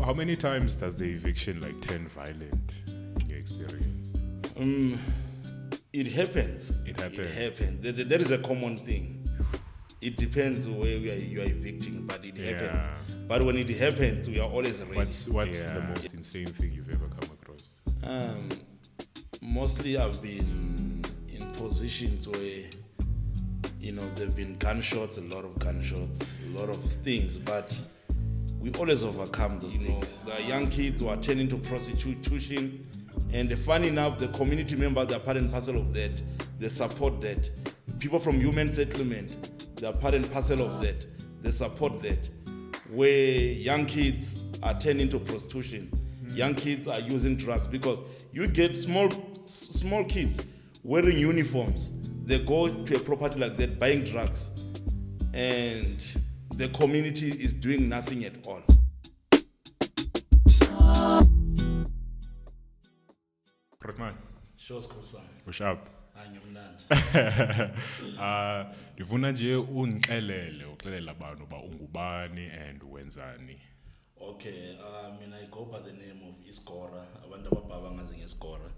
how many times does the eviction like turn violent in your experience? It happens. It happens. It happens. There is a common thing. It depends where you are evicting, but it happens. But when it happens, we are always ready. What's the most insane thing you've ever come across? Mostly I've been in positions where, there've been gunshots, a lot of things, but we always overcome those things. The young kids who are turning to prostitution, and funny enough, the community members are part and parcel of that. They support that. People from human settlement, they are part and parcel of that. They support that. Where young kids are turning to prostitution, young kids are using drugs, because you get small kids wearing uniforms. They go to a property like that buying drugs, and the community is doing nothing at all. Rotman. What's up? Ndifuna nje uxelele abantu ba ungubani and wenzani. Okay, I go by the name of Iskora. Abantu abababa ngazi ngeSkora.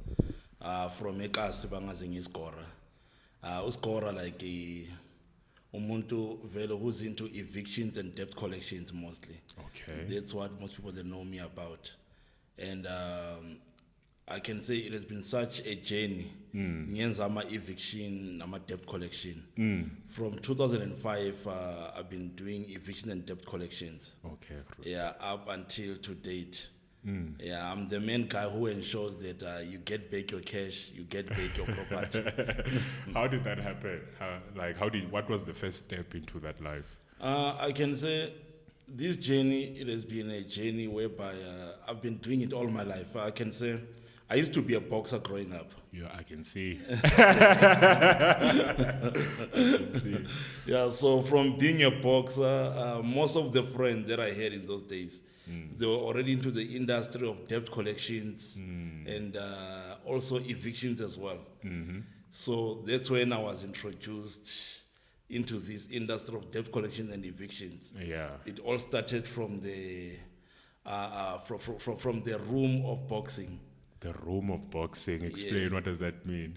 From eKasi bangazi ngeSkora. Uskora like umuntu vele who's into evictions and debt collections mostly. Okay. That's what most people they know me about. And I can say it has been such a journey. Ngenza eviction, debt collection. From 2005, I've been doing eviction and debt collections. Okay. Yeah, up until to date. Yeah, I'm the main guy who ensures that you get back your cash, you get back your property. How did that happen? What was the first step into that life? I can say this journey, it has been a journey whereby I've been doing it all my life. I can say I used to be a boxer growing up. Yeah, I can see. I can see. Yeah, so from being a boxer, most of the friends that I had in those days, they were already into the industry of debt collections and also evictions as well. So that's when I was introduced into this industry of debt collection and evictions. Yeah. It all started from the from the room of boxing. The room of boxing. Explain, yes. What does that mean?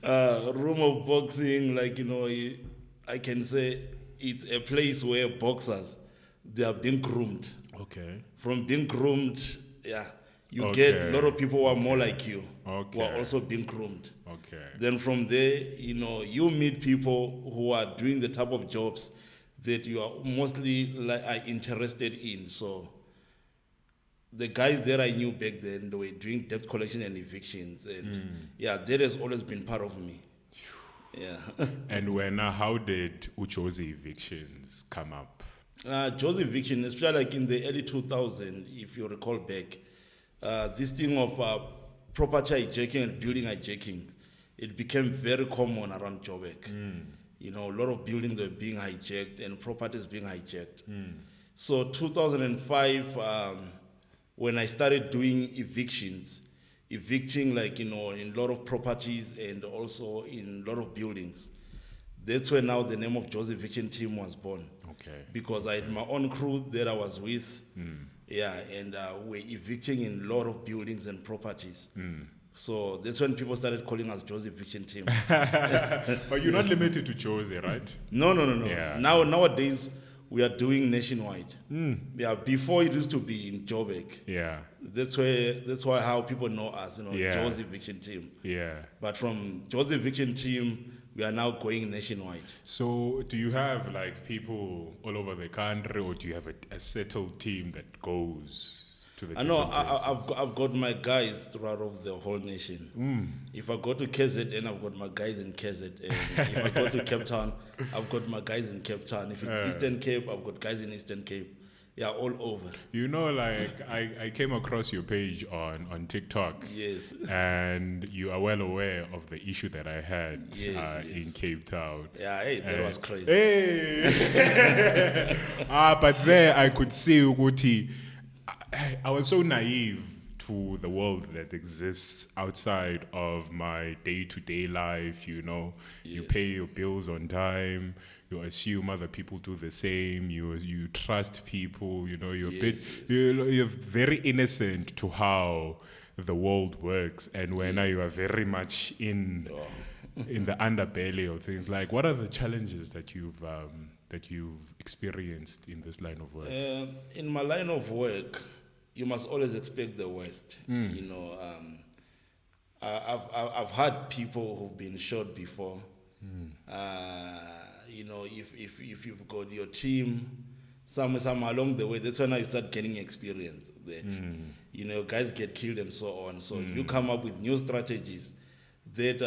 Room of boxing, I can say it's a place where boxers, they are being groomed. Okay. From being groomed, you get a lot of people who are more like you, who are also being groomed. Okay. Then from there, you meet people who are doing the type of jobs that you are mostly are interested in. So the guys that I knew back then, they were doing debt collection and evictions. And that has always been part of me. Yeah. And how did Jozi Evictions come up? Jozi Eviction, especially like in the early 2000s, if you recall back, this thing of property hijacking and building hijacking, it became very common around Joburg. A lot of buildings were being hijacked and properties being hijacked. So 2005, when I started doing evictions, evicting in a lot of properties and also in a lot of buildings, that's when now the name of Jozi Eviction team was born. Okay. Because I had my own crew that I was with. And we're evicting in a lot of buildings and properties. So that's when people started calling us Jozi Eviction team. But you're not limited to Jozi, right? No. Yeah. Nowadays, we are doing nationwide. Yeah, before it used to be in Joburg. Yeah. That's why how people know us, Jozi Eviction team. Yeah. But from Jozi Eviction team, we are now going nationwide. So do you have people all over the country, or do you have a settled team that goes to the different places? I've got my guys throughout the whole nation. If I go to KZN, I've got my guys in KZN. If I go to Cape Town, I've got my guys in Cape Town. If it's Eastern Cape, I've got guys in Eastern Cape. Yeah, all over. I came across your page on TikTok. Yes. And you are well aware of the issue that I had in Cape Town. Yeah, that was crazy. But there I could see Uguti. I was so naive to the world that exists outside of my day-to-day life. You pay your bills on time. You assume other people do the same. You trust people. You're very innocent to how the world works, and when you are very much in the underbelly of things. Like, what are the challenges that you've experienced in this line of work? In my line of work, you must always expect the worst. I've had people who've been shot before. If you've got your team, some along the way, that's when you start gaining experience. That guys get killed and so on. So you come up with new strategies that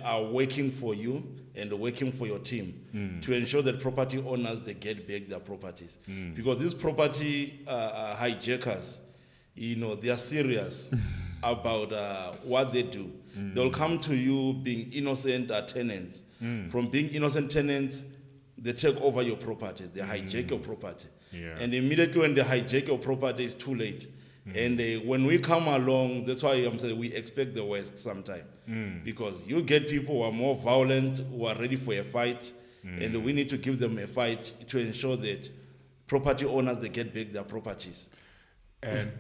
are working for you and working for your team to ensure that property owners, they get back their properties. Because these property hijackers, they are serious about what they do. They'll come to you being innocent tenants. From being innocent tenants, they take over your property. They hijack your property. Yeah. And immediately when they hijack your property, it's too late. And when we come along, that's why I'm saying we expect the worst sometime. Because you get people who are more violent, who are ready for a fight, and we need to give them a fight to ensure that property owners, they get back their properties. And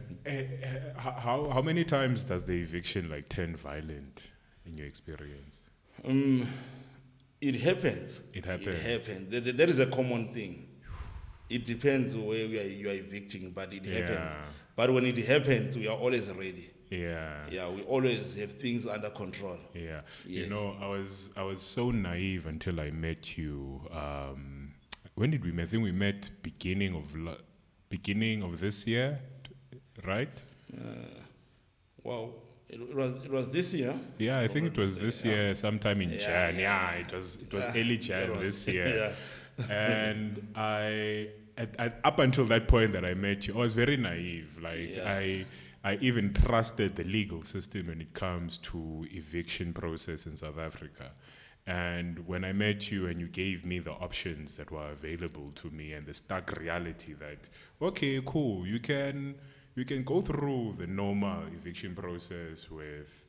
how many times does the eviction turn violent in your experience? It happens. It happens. There is a common thing. It depends where you are evicting, but it happens. But when it happens, we are always ready. Yeah, we always have things under control. Yeah. Yes. I was so naive until I met you. When did we meet? I think we met beginning of this year, right? It was this year. Yeah, I think it was this year, sometime in Jan. Yeah, it was early Jan this year. And up until that point that I met you, I was very naive. I even trusted the legal system when it comes to eviction process in South Africa. And when I met you and you gave me the options that were available to me and the stark reality that, okay, cool, you can go through the normal eviction process with,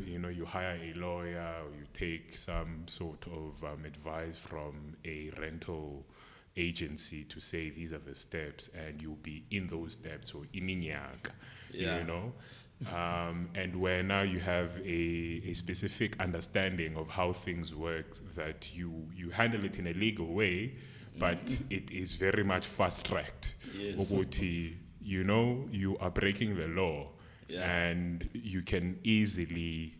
you hire a lawyer, or you take some sort of advice from a rental agency to say these are the steps, and you'll be in those steps or ininyaka, and where now you have a specific understanding of how things work, that you handle it in a legal way, but it is very much fast-tracked. Yes. You are breaking the law, and you can easily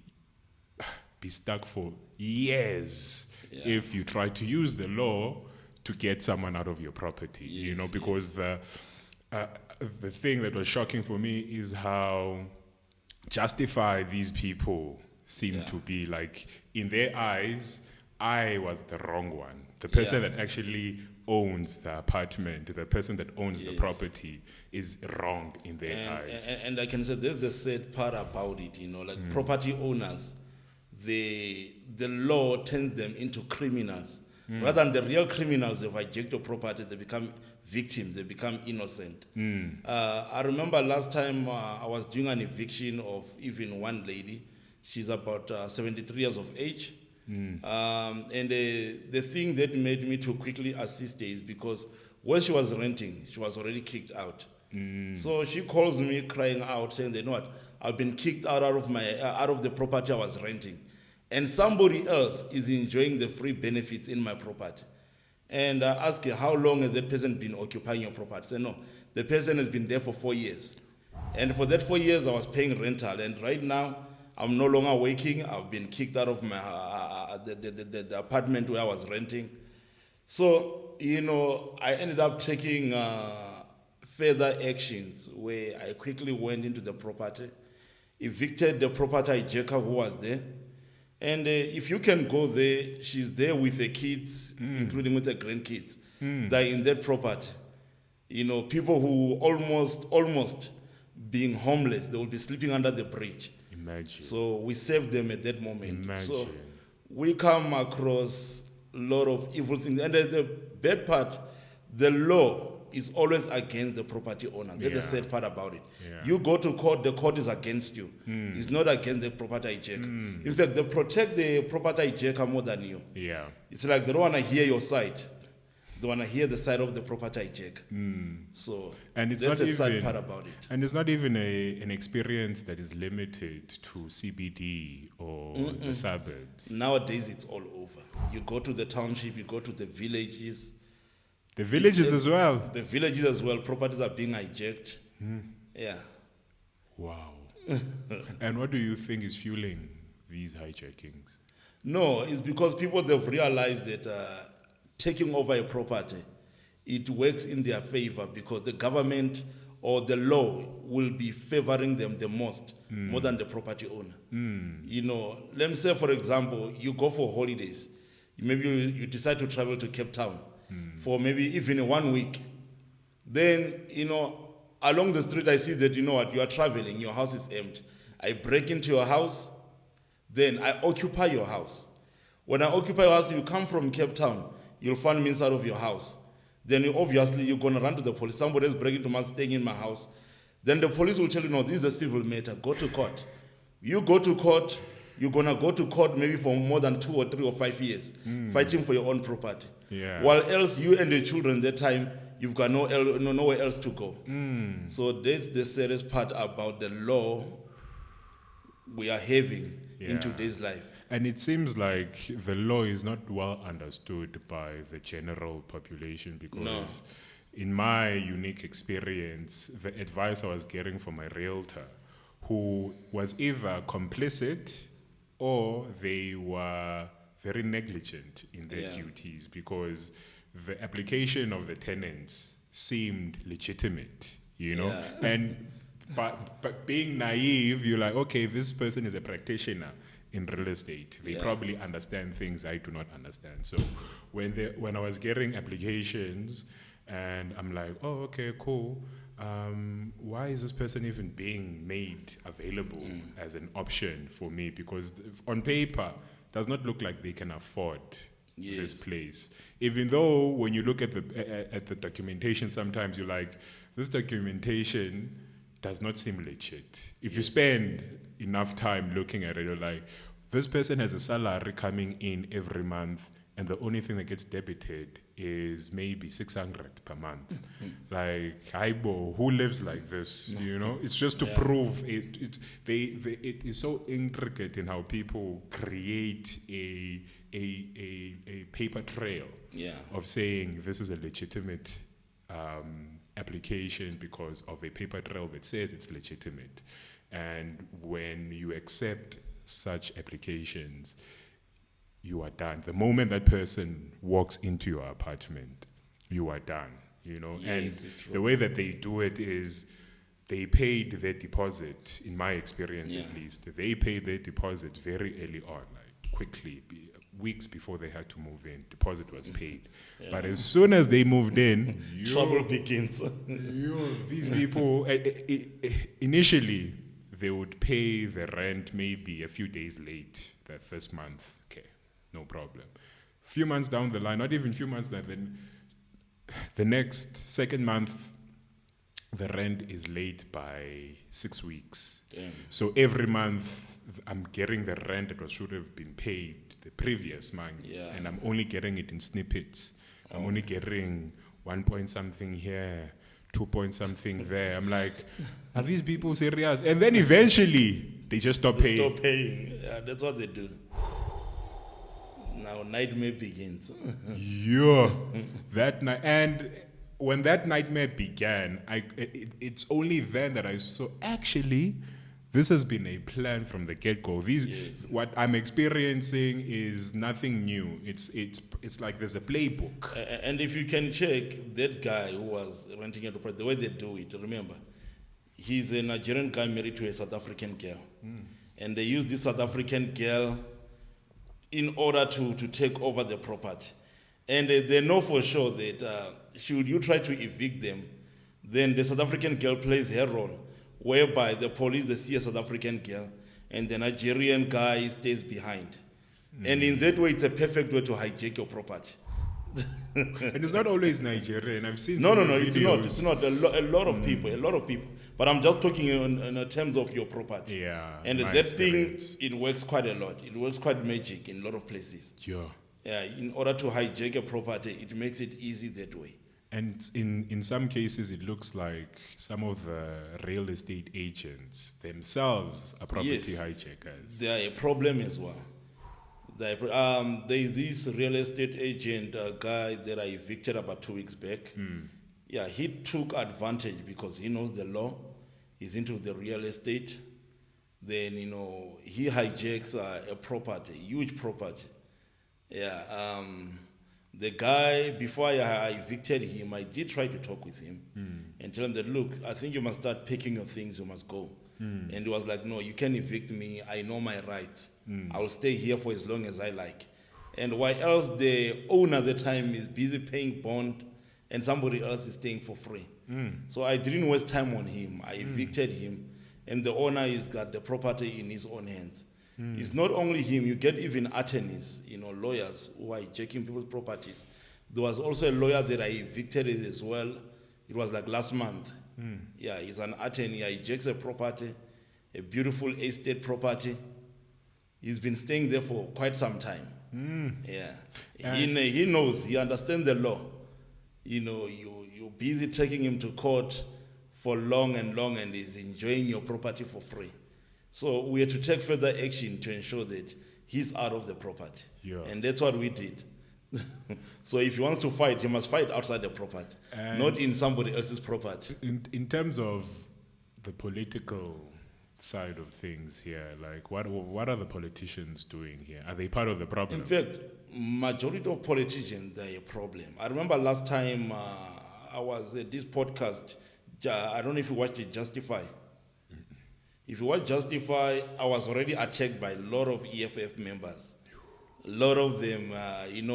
be stuck for years if you try to use the law to get someone out of your property. Because the thing that was shocking for me is how justified these people seem to be. Like, in their eyes, I was the wrong one. The person that actually owns the apartment, the person that owns the property, is wrong in their eyes. And I can say there's the sad part about it, property owners, the law turns them into criminals. Rather than the real criminals, if hijack your property, they become victims, they become innocent. I remember last time I was doing an eviction of even one lady. She's about 73 years of age. And the thing that made me to quickly assist her is because when she was renting, she was already kicked out. So she calls me crying out, saying, "You know what? I've been kicked out of the property I was renting, and somebody else is enjoying the free benefits in my property." And I asked her, "How long has that person been occupying your property?" She said, "No, the person has been there for 4 years, and for that 4 years I was paying rental, and right now I'm no longer working. I've been kicked out of my the apartment where I was renting." So I ended up taking further actions where I quickly went into the property, evicted the property hijacker who was there. And if you can go there, she's there with the kids, including with the grandkids. They're in that property. People who almost being homeless, they will be sleeping under the bridge. Imagine. So we saved them at that moment. Imagine. So we come across a lot of evil things. And the bad part, the law is always against the property owner. That's the sad part about it. Yeah. You go to court, the court is against you. It's not against the property hijacker. In fact, they protect the property hijacker more than you. Yeah. It's like they don't want to hear your side. They want to hear the side of the property hijacker. So And it's that's not a sad even, part about it. and it's not even an experience that is limited to CBD or the suburbs. Nowadays, it's all over. You go to the township, you go to the villages. The villages as well. The villages as well, properties are being hijacked. Yeah. Wow. And what do you think is fueling these hijackings? No, it's because people, they've realized that taking over a property, it works in their favor because the government or the law will be favoring them the most, more than the property owner. You know, let me say, for example, you go for holidays. Maybe you decide to travel to Cape Town for maybe even 1 week. Then, you know, along the street, I see that, you know what, you are traveling, your house is empty. I break into your house, then I occupy your house. When I occupy your house, you come from Cape Town, you'll find me inside of your house. Then obviously you're going to run to the police. Somebody is breaking into my, staying in my house. Then the police will tell you, no, this is a civil matter. Go to court. You go to court, you're going to go to court maybe for more than 2 or 3 or 5 years, fighting for your own property. Yeah. While else you and the children that time, you've got nowhere else to go. So that's the serious part about the law we are having in today's life. And it seems like the law is not well understood by the general population because in my unique experience, the advice I was getting from my realtor, who was either complicit or they were very negligent in their duties because the application of the tenants seemed legitimate, you know? And but being naive, you're like, okay, this person is a practitioner in real estate. They probably understand things I do not understand. So when I was getting applications and I'm like, oh, okay, cool. Why is this person even being made available as an option for me? Because on paper, it does not look like they can afford this place. Even though when you look at the documentation, sometimes you're like, this documentation does not seem legit. If you spend enough time looking at it, you're like, this person has a salary coming in every month, and the only thing that gets debited is maybe 600 per month. Like, Aibo, who lives like this? You know, it's just to prove it. It is so intricate in how people create a paper trail of saying this is a legitimate application because of a paper trail that says it's legitimate. And when you accept such applications, you are done. The moment that person walks into your apartment, you are done, you know? And the way that they do it is they paid their deposit, in my experience at least, they paid their deposit very early on, like quickly, weeks before they had to move in. Deposit was paid. But as soon as they moved in, trouble begins. These people, initially, they would pay the rent maybe a few days late that first month. Okay, no problem. Few months down the line, not even few months down, then the second month, the rent is late by 6 weeks. Damn. So every month, I'm getting the rent that should have been paid the previous month, and I'm only getting it in snippets. I'm only getting 1 point something here, 2 point something there. I'm like, are these people serious? And then eventually, they just stop paying. Stop paying. Yeah, that's what they do. Now nightmare begins. That night, and when that nightmare began, it's only then that I saw actually. This has been a plan from the get-go. What I'm experiencing is nothing new. It's like there's a playbook. And if you can check, that guy who was renting at the way they do it, remember, he's a Nigerian guy married to a South African girl. And they use this South African girl in order to take over the property. And they know for sure that should you try to evict them, then the South African girl plays her role, whereby the police, they see a South African girl, and the Nigerian guy stays behind. And in that way, it's a perfect way to hijack your property. And it's not always Nigerian. I've seen No, videos. it's not. A lot of people. But I'm just talking in terms of your property. Yeah. And my that experience. thing, it works quite a lot. It works quite magic in a lot of places. Yeah. Yeah, in order to hijack a property, it makes it easy that way. And in some cases, it looks like some of the real estate agents themselves are property hijackers. They are a problem as well. There's this real estate agent guy that I evicted about 2 weeks back. Yeah, he took advantage because he knows the law. He's into the real estate. Then, he hijacks a property, huge property. Yeah, the guy, before I evicted him, I did try to talk with him and tell him that, look, I think you must start packing your things, you must go. And he was like, no, you can't evict me, I know my rights. I will stay here for as long as I like. And why else the owner at the time is busy paying bond and somebody else is staying for free. So I didn't waste time on him. I evicted him, and the owner has got the property in his own hands. It's not only him, you get even attorneys, lawyers who are hijacking people's properties. There was also a lawyer that I evicted as well. It was like last month. Yeah, he's an attorney, he hijacks a property, a beautiful estate property. He's been staying there for quite some time. Yeah, he knows, he understands the law. You're busy taking him to court for long, and he's enjoying your property for free. So we had to take further action to ensure that he's out of the property. Yeah. And that's what we did. So if he wants to fight, he must fight outside the property, not in somebody else's property. In terms of the political side of things here, like what are the politicians doing here? Are they part of the problem? In fact, majority of politicians, they're a problem. I remember last time I was at this podcast, I don't know if you watched it, Justify. If you watch Justify, I was already attacked by a lot of EFF members. A lot of them,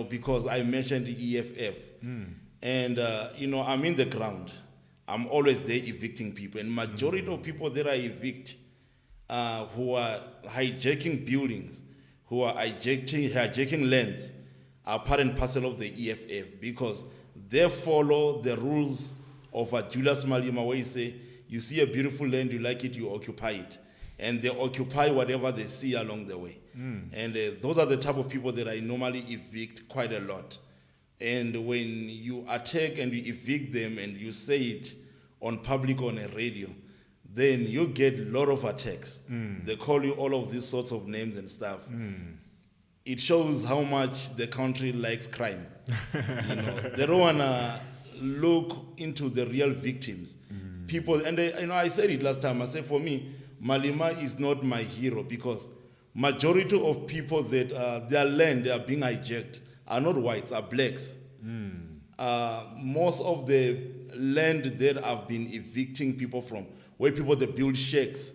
because I mentioned the EFF. And, I'm in the ground. I'm always there evicting people. And majority of people that I evict who are hijacking buildings, who are hijacking lands, are part and parcel of the EFF because they follow the rules of Julius Malema, where he say, you see a beautiful land, you like it, you occupy it. And they occupy whatever they see along the way. And those are the type of people that I normally evict quite a lot. And when you attack and you evict them and you say it on public, on a radio, then you get a lot of attacks. They call you all of these sorts of names and stuff. It shows how much the country likes crime. They don't want to look into the real victims. People, and I said it last time, I said for me, Malema is not my hero because majority of people that their land are being hijacked are not whites, are blacks. Most of the land that I've been evicting people from, where people that build shacks,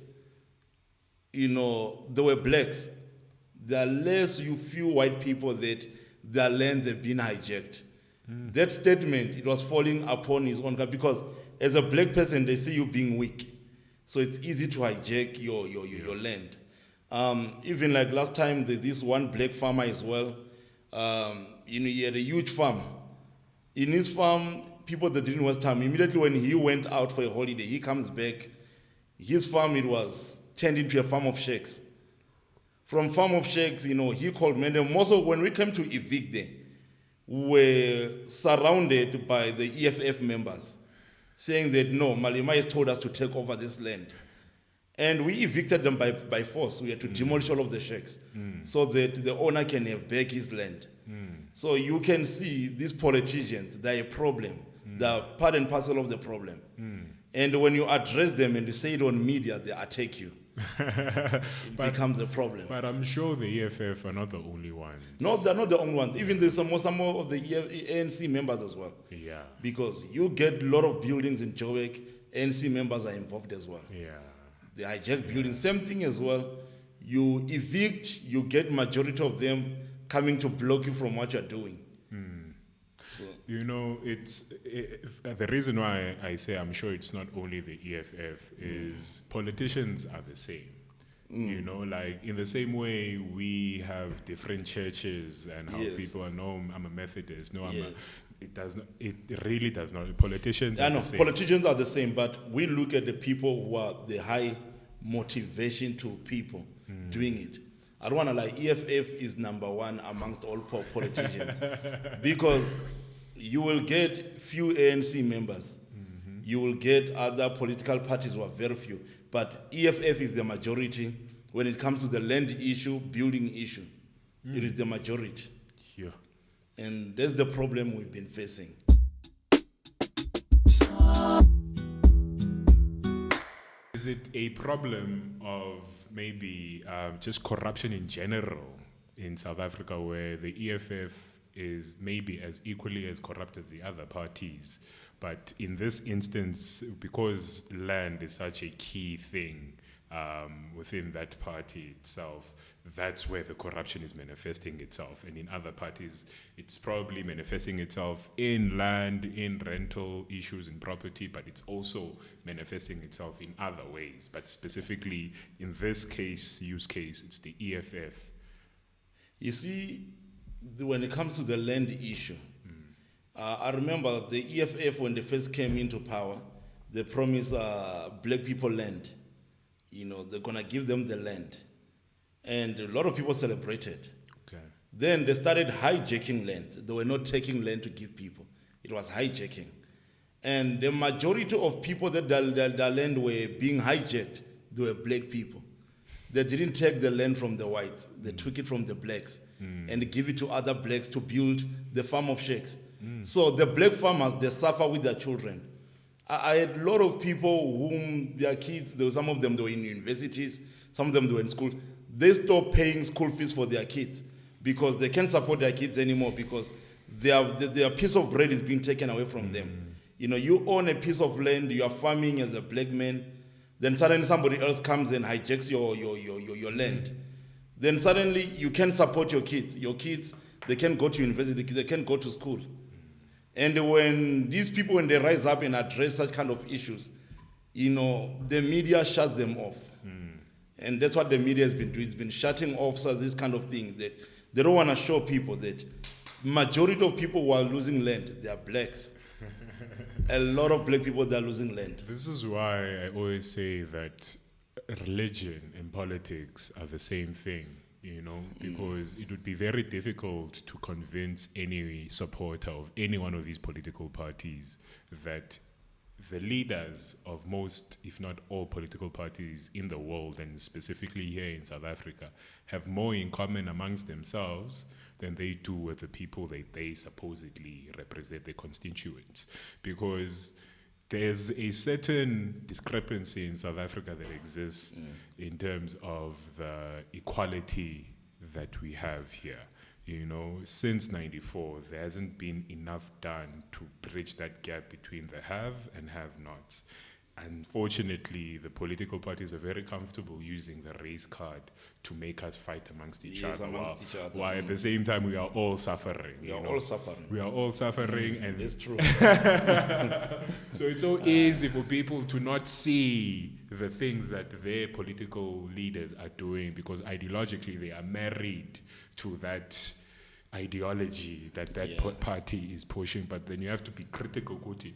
they were blacks. There are less you few white people that their lands have been hijacked. That statement, it was falling upon his own because as a black person, they see you being weak. So it's easy to hijack your land. Even like last time, this one black farmer as well, he had a huge farm. In his farm, people that didn't waste time, immediately when he went out for a holiday, he comes back, his farm, it was turned into a farm of shacks. From farm of shacks, he called me. And most of when we came to evict them, we were surrounded by the EFF members, saying that no, Malema has told us to take over this land. And we evicted them by force. We had to demolish all of the shacks so that the owner can have back his land. So you can see these politicians, they're a problem. They're part and parcel of the problem. And when you address them and you say it on media, they attack you. It becomes a problem. But I'm sure the EFF are not the only ones. No, they're not the only ones. Even there's some more of the ANC members as well. Yeah. Because you get a lot of buildings in Joburg, ANC members are involved as well. Yeah. They hijack buildings, same thing as well. You evict, you get majority of them coming to block you from what you're doing. So. It's the reason why I say I'm sure it's not only the EFF is politicians are the same. You know, like in the same way we have different churches and how people are known. I'm a Methodist. No, it does not. It really does not. Politicians. I know politicians are the same, but we look at the people who are the high motivation to people doing it. I don't want to lie. EFF is number one amongst all politicians because you will get few ANC members. You will get other political parties who are very few. But EFF is the majority when it comes to the land issue, building issue. It is the majority. Yeah. And that's the problem we've been facing. Is it a problem of maybe just corruption in general in South Africa where the EFF is maybe as equally as corrupt as the other parties? But in this instance, because land is such a key thing within that party itself, that's where the corruption is manifesting itself. And in other parties, it's probably manifesting itself in land, in rental issues, in property, but it's also manifesting itself in other ways. But specifically, in this use case, it's the EFF. You see, when it comes to the land issue, I remember the EFF, when they first came into power, they promised black people land. You know, they're going to give them the land. And a lot of people celebrated. Okay. Then they started hijacking land. They were not taking land to give people. It was hijacking. And the majority of people that the land were being hijacked, they were black people. They didn't take the land from the whites. They took it from the blacks and give it to other blacks to build the farm of sheikhs. So the black farmers, they suffer with their children. I had a lot of people whom their kids, some of them they were in universities, some of them they were in school. They stopped paying school fees for their kids because they can't support their kids anymore because their piece of bread is being taken away from them. You know, you own a piece of land, you are farming as a black man, then suddenly somebody else comes and hijacks your land. Then suddenly you can't support your kids. Your kids, they can't go to university, they can't go to school. And when these people, when they rise up and address such kind of issues, you know, the media shuts them off. And that's what the media has been doing. It's been shutting off this kind of thing. That they don't want to show people that majority of people who are losing land, they are blacks. A lot of black people, they are losing land. This is why I always say that religion and politics are the same thing. You know, because it would be very difficult to convince any supporter of any one of these political parties that the leaders of most, if not all, political parties in the world, and specifically here in South Africa, have more in common amongst themselves than they do with the people that they supposedly represent, their constituents. Because there's a certain discrepancy in South Africa that exists in terms of the equality that we have here. You know, since '94, there hasn't been enough done to bridge that gap between the have and have-nots. Unfortunately, the political parties are very comfortable using the race card to make us fight amongst each other. While at the same time, we are all suffering. We are all suffering. And it's true. So it's so easy for people to not see the things that their political leaders are doing because ideologically they are married to that ideology that party is pushing. But then you have to be critical, Kuti.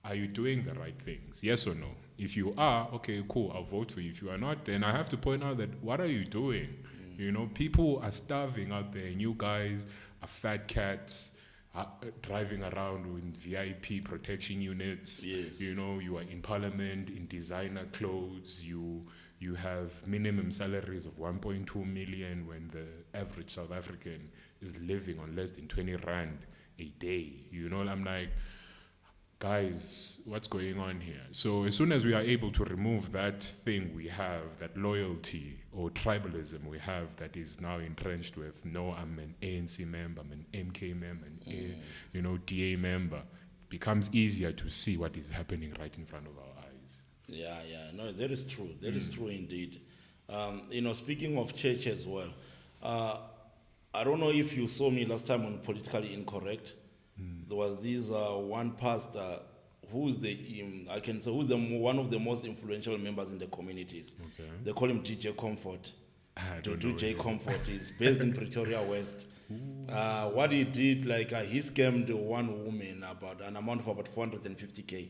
Are you doing the right things? Yes or no? If you are, okay, cool, I'll vote for you. If you are not, then I have to point out that what are you doing? You know, people are starving out there. And you guys are fat cats driving around with VIP protection units. Yes. You know, you are in parliament, in designer clothes. You have minimum salaries of 1.2 million when the average South African is living on less than 20 rand a day. You know, I'm like, guys, what's going on here? So as soon as we are able to remove that thing we have, that loyalty or tribalism we have that is now entrenched with, no, I'm an ANC member, I'm an MK member, DA member, it becomes easier to see what is happening right in front of our eyes. Yeah, no, that is true. That is true indeed. Speaking of church as well, I don't know if you saw me last time on Politically Incorrect. There was this one pastor who's I can say who's one of the most influential members in the communities. Okay. They call him DJ Comfort. I don't know DJ him. Comfort is based in Pretoria West. What he did, he scammed one woman about an amount of about 450K.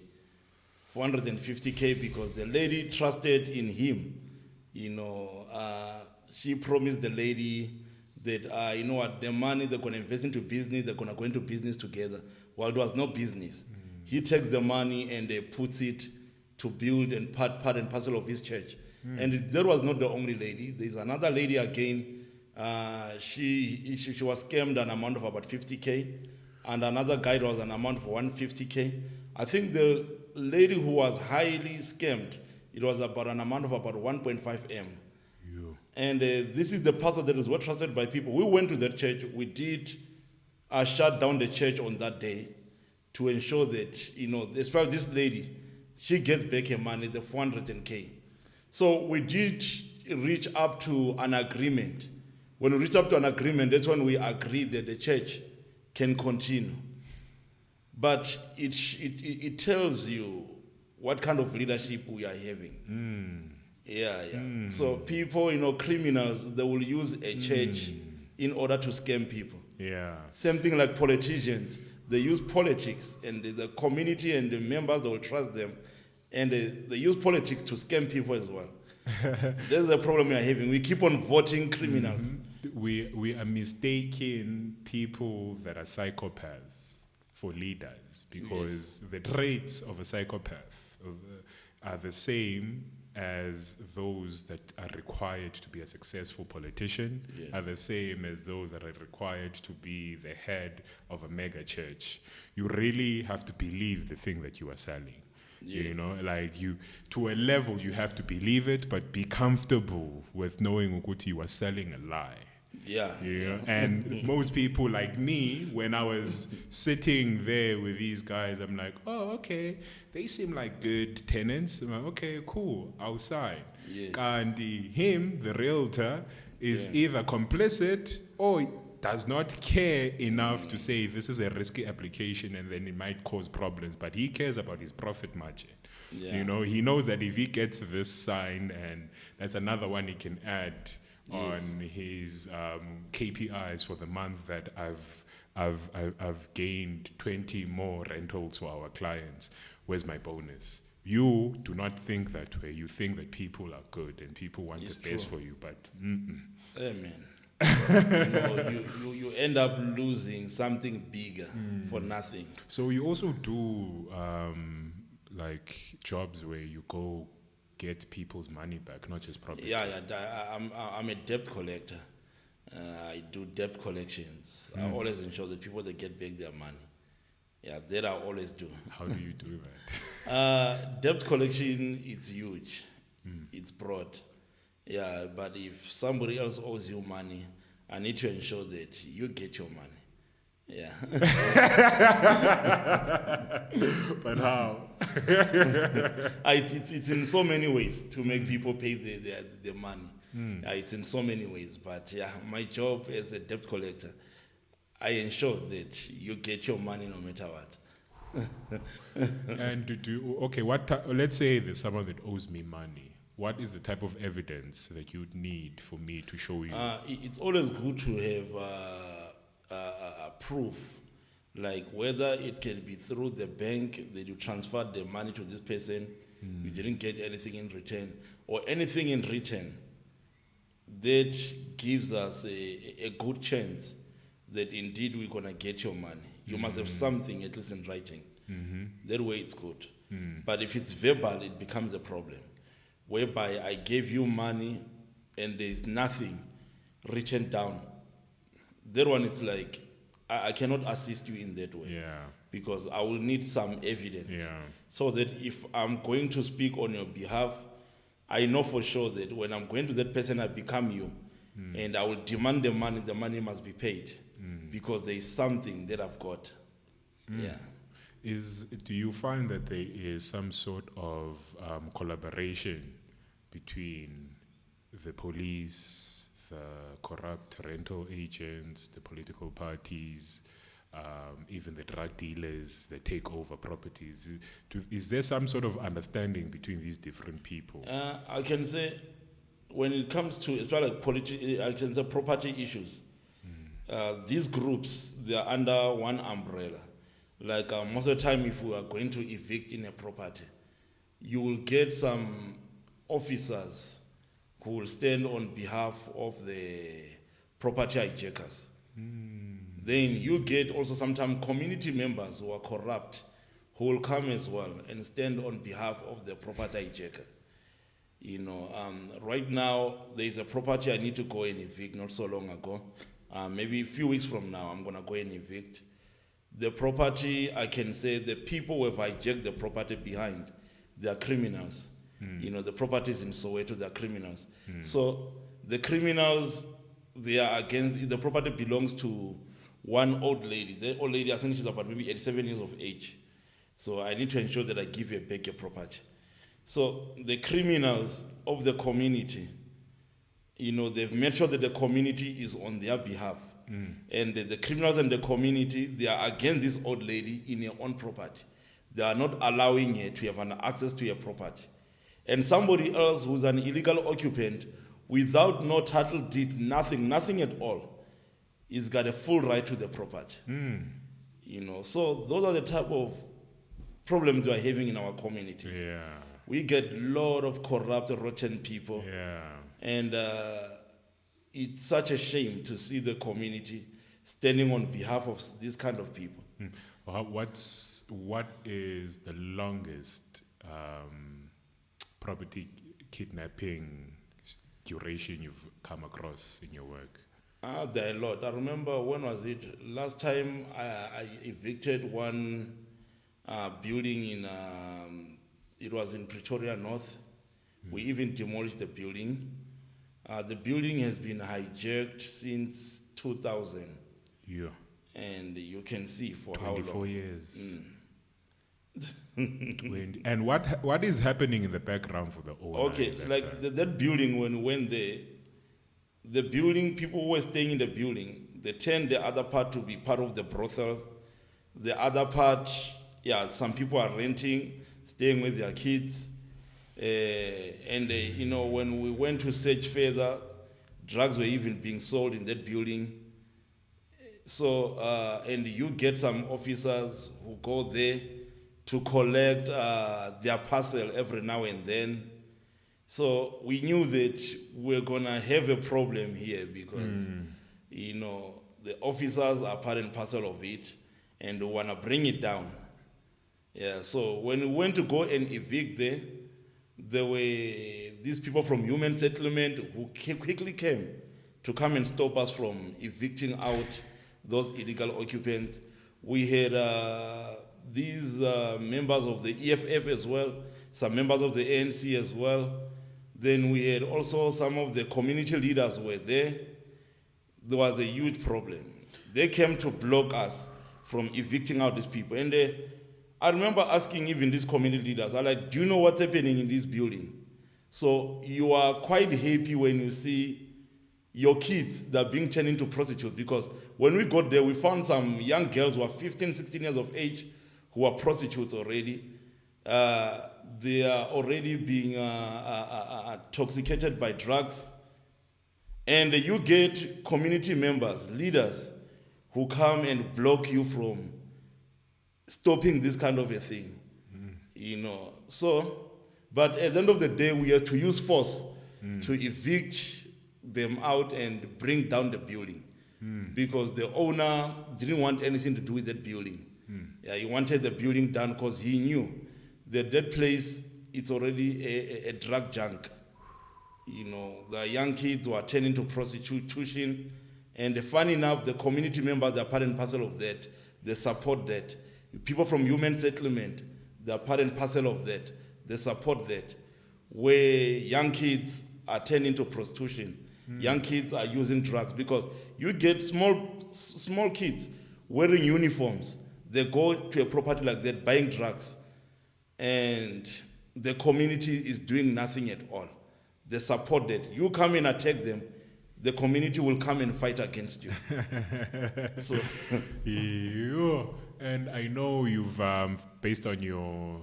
450K because the lady trusted in him. She promised the lady that, you know what, the money they're going to invest into business, they're going to go into business together. Well, there was no business. He takes the money and puts it to build and part and parcel of his church. And that was not the only lady. There's another lady again. She was scammed an amount of about 50K. And another guy was an amount of 150K. I think the lady who was highly scammed, it was about an amount of about 1.5 M. And this is the pastor that was well trusted by people. We went to that church. We did shut down the church on that day to ensure that, especially this lady, she gets back her money, the 400K. So we did reach up to an agreement. When we reached up to an agreement, that's when we agreed that the church can continue. But it tells you what kind of leadership we are having. So people, criminals, they will use a church in order to scam people. Yeah. Same thing like politicians. They use politics, and the community and the members, they will trust them. And they use politics to scam people as well. That's the problem we are having. We keep on voting criminals. We are mistaking people that are psychopaths for leaders because the traits of a psychopath are the same as those that are required to be a successful politician, are the same as those that are required to be the head of a mega church. You really have to believe the thing that you are selling. To a level you have to believe it, but be comfortable with knowing ukuthi you are selling a lie. And most people like me, when I was sitting there with these guys, I'm like, oh, okay, they seem like good tenants. I'm like, okay, cool, I'll sign. And him, the realtor, is either complicit or does not care enough to say this is a risky application and then it might cause problems, but he cares about his profit margin. He knows that if he gets this sign, and that's another one he can add on his KPIs for the month, that I've gained 20 more rentals for our clients. Where's my bonus? You do not think that way. You think that people are good and people want the best for you, but Amen. You end up losing something bigger for nothing. So you also do like jobs where you go get people's money back, not just property. I'm a debt collector. I do debt collections. I always ensure that people that get back their money. That I always do. How do you do that? Debt collection, it's huge. It's broad. But if somebody else owes you money, I need to ensure that you get your money. But how? It's in so many ways to make people pay their money. It's in so many ways. But my job as a debt collector, I ensure that you get your money no matter what. And let's say there's someone that owes me money. What is the type of evidence that you would need for me to show you? It's always good to have a proof, like whether it can be through the bank that you transferred the money to this person, you didn't get anything in return, or anything in return that gives us a good chance that indeed we're going to get your money. You must have something, at least in writing. That way it's good. But if it's verbal, it becomes a problem, whereby I gave you money and there's nothing written down. That one, it's like, I cannot assist you in that way. Because I will need some evidence. So that if I'm going to speak on your behalf, I know for sure that when I'm going to that person, I become you. And I will demand the money must be paid. Because there is something that I've got. Do you find that there is some sort of collaboration between the police, the corrupt rental agents, the political parties, even the drug dealers that take over properties. Is there some sort of understanding between these different people? I can say, when it comes to, it's like I can say property issues, these groups, they are under one umbrella. Like most of the time, if we are going to evict in a property, you will get some officers who will stand on behalf of the property hijackers. Then you get also sometimes community members who are corrupt who will come as well and stand on behalf of the property hijacker. You know, right now there is a property I need to go and evict not so long ago. Maybe a few weeks from now, I'm going to go and evict. The property, I can say the people who have hijacked the property behind, they are criminals. You know, the properties in Soweto, they are criminals. So the criminals, they are against, the property belongs to one old lady. The old lady, I think she's about maybe 87 years of age. So I need to ensure that I give her back a property. So the criminals of the community, you know, they've made sure that the community is on their behalf. And the criminals in the community, they are against this old lady in her own property. They are not allowing her to have an access to her property. And somebody else who's an illegal occupant, without no title deed, nothing at all, is got a full right to the property. You know, so those are the type of problems we are having in our communities. Yeah. We get a lot of corrupt, rotten people. Yeah. And it's such a shame to see the community standing on behalf of these kind of people. What is the longest property kidnapping duration you've come across in your work? There are a lot. I remember, when was it? Last time I evicted one building in, it was in Pretoria North. We even demolished the building. The building has been hijacked since 2000. Yeah. And you can see for how long. 24 years. 20. And what is happening in the background for the owner? Okay, like that building, when we went there, the building, people who were staying in the building, they turned the other part to be part of the brothel. The other part, some people are renting, staying with their kids. You know, when we went to search further, drugs were even being sold in that building. So, and you get some officers who go there to collect their parcel every now and then. So we knew that we're gonna have a problem here because, you know, the officers are part and parcel of it, and we wanna bring it down. Yeah. So when we went to go and evict there were these people from human settlement who quickly came to come and stop us from evicting out those illegal occupants. We had these members of the EFF as well, some members of the ANC as well. Then we had also some of the community leaders were there. There was a huge problem. They came to block us from evicting out these people. And I remember asking even these community leaders, I'm like, do you know what's happening in this building? So you are quite happy when you see your kids that are being turned into prostitutes, because when we got there, we found some young girls who are 15, 16 years of age who are prostitutes already. They are already being intoxicated by drugs. And you get community members, leaders, who come and block you from stopping this kind of a thing. You know, so, but at the end of the day, we have to use force to evict them out and bring down the building, because the owner didn't want anything to do with that building. Yeah, he wanted the building done because he knew that that place, it's already a drug junk. You know, the young kids were turning to prostitution, and funny enough, the community members are part and parcel of that. They support that. People from human settlement, they are part and parcel of that. They support that. Where young kids are turning to prostitution, young kids are using drugs, because you get small kids wearing uniforms. They go to a property like that buying drugs, and the community is doing nothing at all. They support that. You come and attack them, the community will come and fight against you. So, yeah. And I know you've, based on your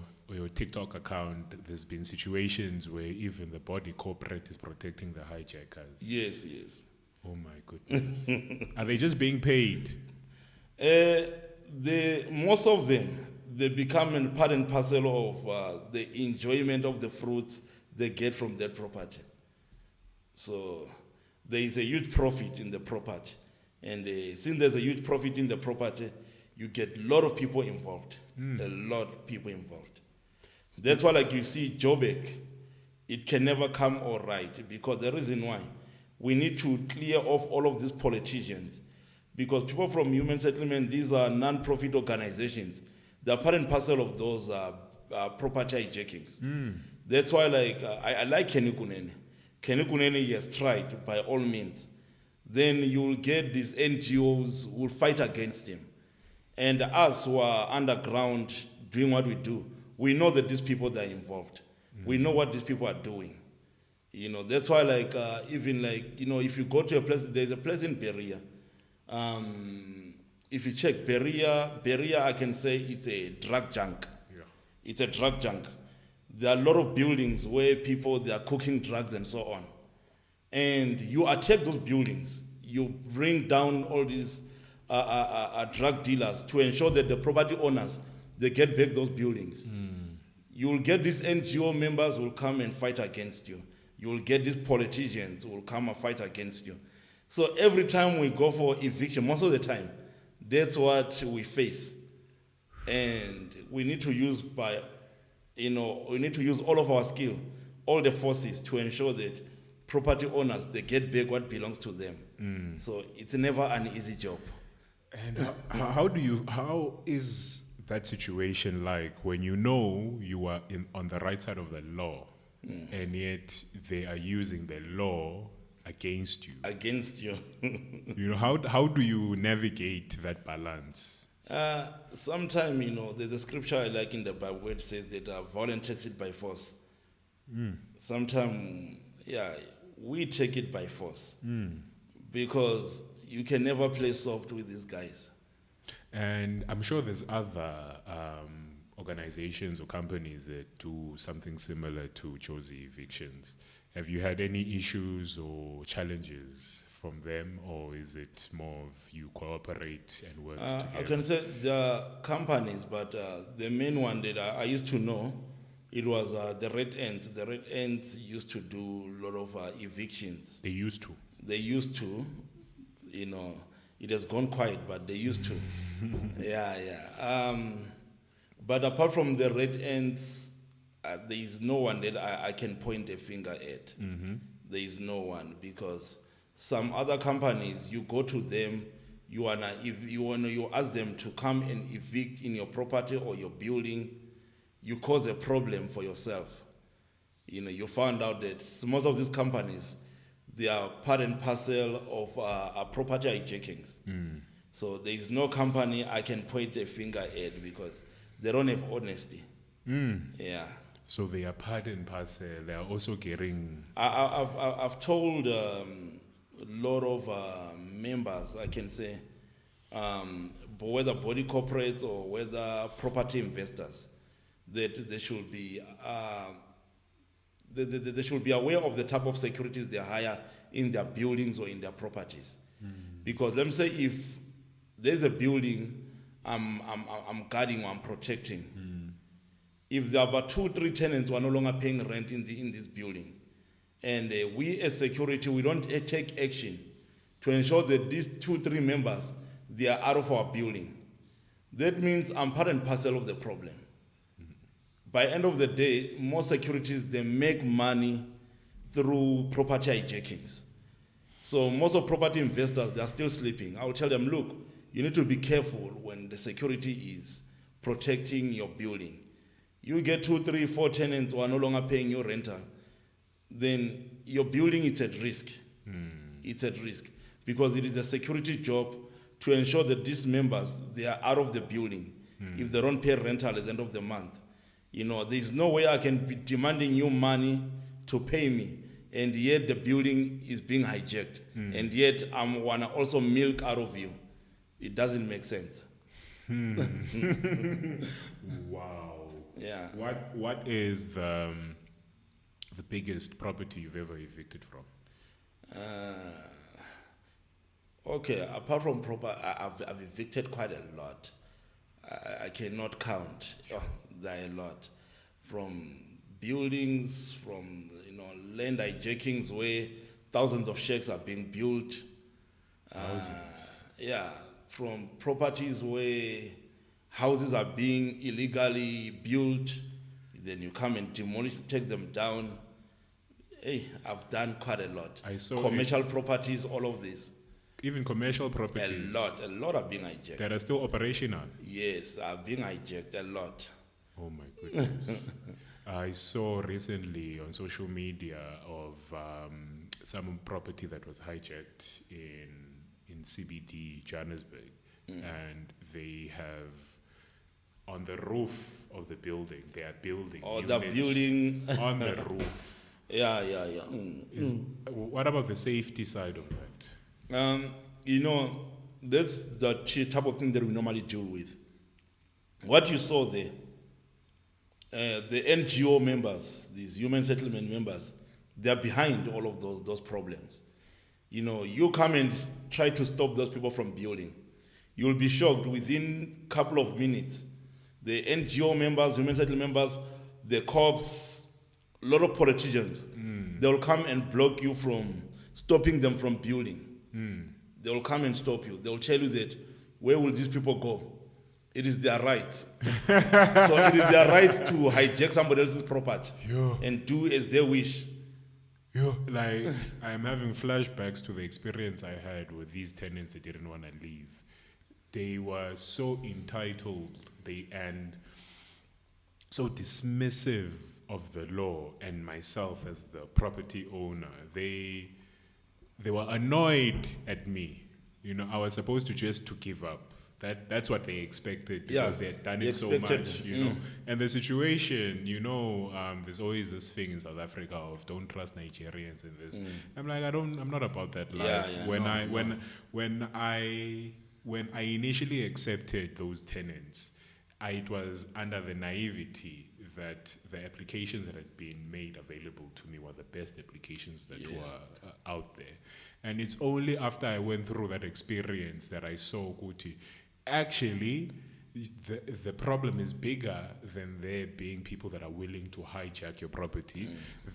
TikTok account, there's been situations where even the body corporate is protecting the hijackers. yes. Oh my goodness. Are they just being paid? Most of them, they become a part and parcel of the enjoyment of the fruits they get from that property. So there is a huge profit in the property. And since there's a huge profit in the property, you get a lot of people involved. A lot of people involved. That's why, like you see, Joburg, it can never come all right, because the reason why, we need to clear off all of these politicians, because people from human settlement, these are non-profit organizations. They're part and parcel of those property hijackings. That's why, like, I like Kenny Kunene. Kenny Kunene has tried by all means. Then you will get these NGOs who will fight against him. And us who are underground doing what we do, we know that these people that are involved. We know what these people are doing. You know, that's why, like, even like, you know, if you go to a place, there's a place in Berea. If you check Berea, I can say it's a drug junk. Yeah. It's a drug junk. There are a lot of buildings where people, they are cooking drugs and so on. And you attack those buildings. You bring down all these drug dealers to ensure that the property owners, they get back those buildings. You will get these NGO members who will come and fight against you. You will get these politicians who will come and fight against you. So every time we go for eviction, most of the time, that's what we face. And we need to use we need to use all of our skill, all the forces to ensure that property owners, they get back what belongs to them. So it's never an easy job. And how is that situation like when you know you are on the right side of the law, and yet they are using the law against you? Against you. You know, how do you navigate that balance? Sometimes, you know, there's a scripture I like in the Bible where it says that violence takes it by force. Sometimes, we take it by force. Because you can never play soft with these guys. And I'm sure there's other organizations or companies that do something similar to Jozi Evictions. Have you had any issues or challenges from them, or is it more of you cooperate and work together? I can say there are companies, but the main one that I used to know, it was the Red Ants. The Red Ants used to do a lot of evictions. They used to? They used to. You know, it has gone quiet, but they used to. But apart from the Red Ants, there is no one that I can point a finger at. There is no one, because some other companies, you go to them, you ask them to come and evict in your property or your building, you cause a problem for yourself. You know, you found out that most of these companies, they are part and parcel of property hijackings. So there is no company I can point a finger at because they don't have honesty. Yeah. So they are part and parcel. They are also getting. I've told a lot of members, I can say, whether body corporates or whether property investors, that they should be. They should be aware of the type of securities they hire in their buildings or in their properties. Because let me say, if there's a building I'm guarding or I'm protecting, if there are about 2-3 tenants who are no longer paying rent in this building, and we as security, we don't take action to ensure that these 2-3 members, they are out of our building, that means I'm part and parcel of the problem. By end of the day, most securities, they make money through property hijackings. So most of property investors, they are still sleeping. I will tell them, look, you need to be careful when the security is protecting your building. You get 2, 3, 4 tenants who are no longer paying your rental, then your building is at risk. It's at risk because it is a security job to ensure that these members, they are out of the building if they don't pay rental at the end of the month. You know, there's no way I can be demanding you money to pay me and yet the building is being hijacked, and yet I wanna also milk out of you. It doesn't make sense. Wow. Yeah. What is the biggest property you've ever evicted from? Okay, apart from I've evicted quite a lot. I cannot count. Oh, there are a lot. From buildings, from land hijackings where thousands of shacks are being built. Thousands. Yeah, from properties where houses are being illegally built, then you come and demolish, take them down. Hey, I've done quite a lot. I saw commercial properties, all of this. Even commercial properties. A lot are being hijacked. That are still operational. Yes, are being hijacked a lot. Oh my goodness. I saw recently on social media of some property that was hijacked in CBD Johannesburg, and they have on the roof of the building they are building. Oh, the building on the roof. Yeah. What about the safety side of that? That's the type of thing that we normally deal with. What you saw there, the NGO members, these human settlement members, they are behind all of those problems. You come and try to stop those people from building. You'll be shocked within a couple of minutes. The NGO members, human settlement members, the cops, a lot of politicians, they'll come and block you from stopping them from building. They'll come and stop you. They'll tell you that, where will these people go? It is their right. So it is their right to hijack somebody else's property and do as they wish. Like, I'm having flashbacks to the experience I had with these tenants that didn't want to leave. They were so entitled and so dismissive of the law and myself as the property owner. They were annoyed at me. I was supposed to give up. That's what they expected because they had done it so much, And the situation, there's always this thing in South Africa of don't trust Nigerians and this. I'm like, I'm not about that life. When I initially accepted those tenants, it was under the naivety that the applications that had been made available to me were the best applications that were out there. And it's only after I went through that experience that I saw, Kuti, actually, the problem is bigger than there being people that are willing to hijack your property.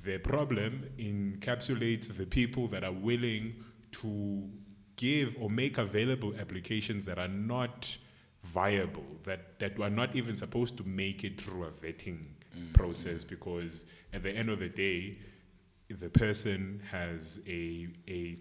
The problem encapsulates the people that are willing to give or make available applications that are not viable, that were not even supposed to make it through a vetting process, because at the end of the day, the person has a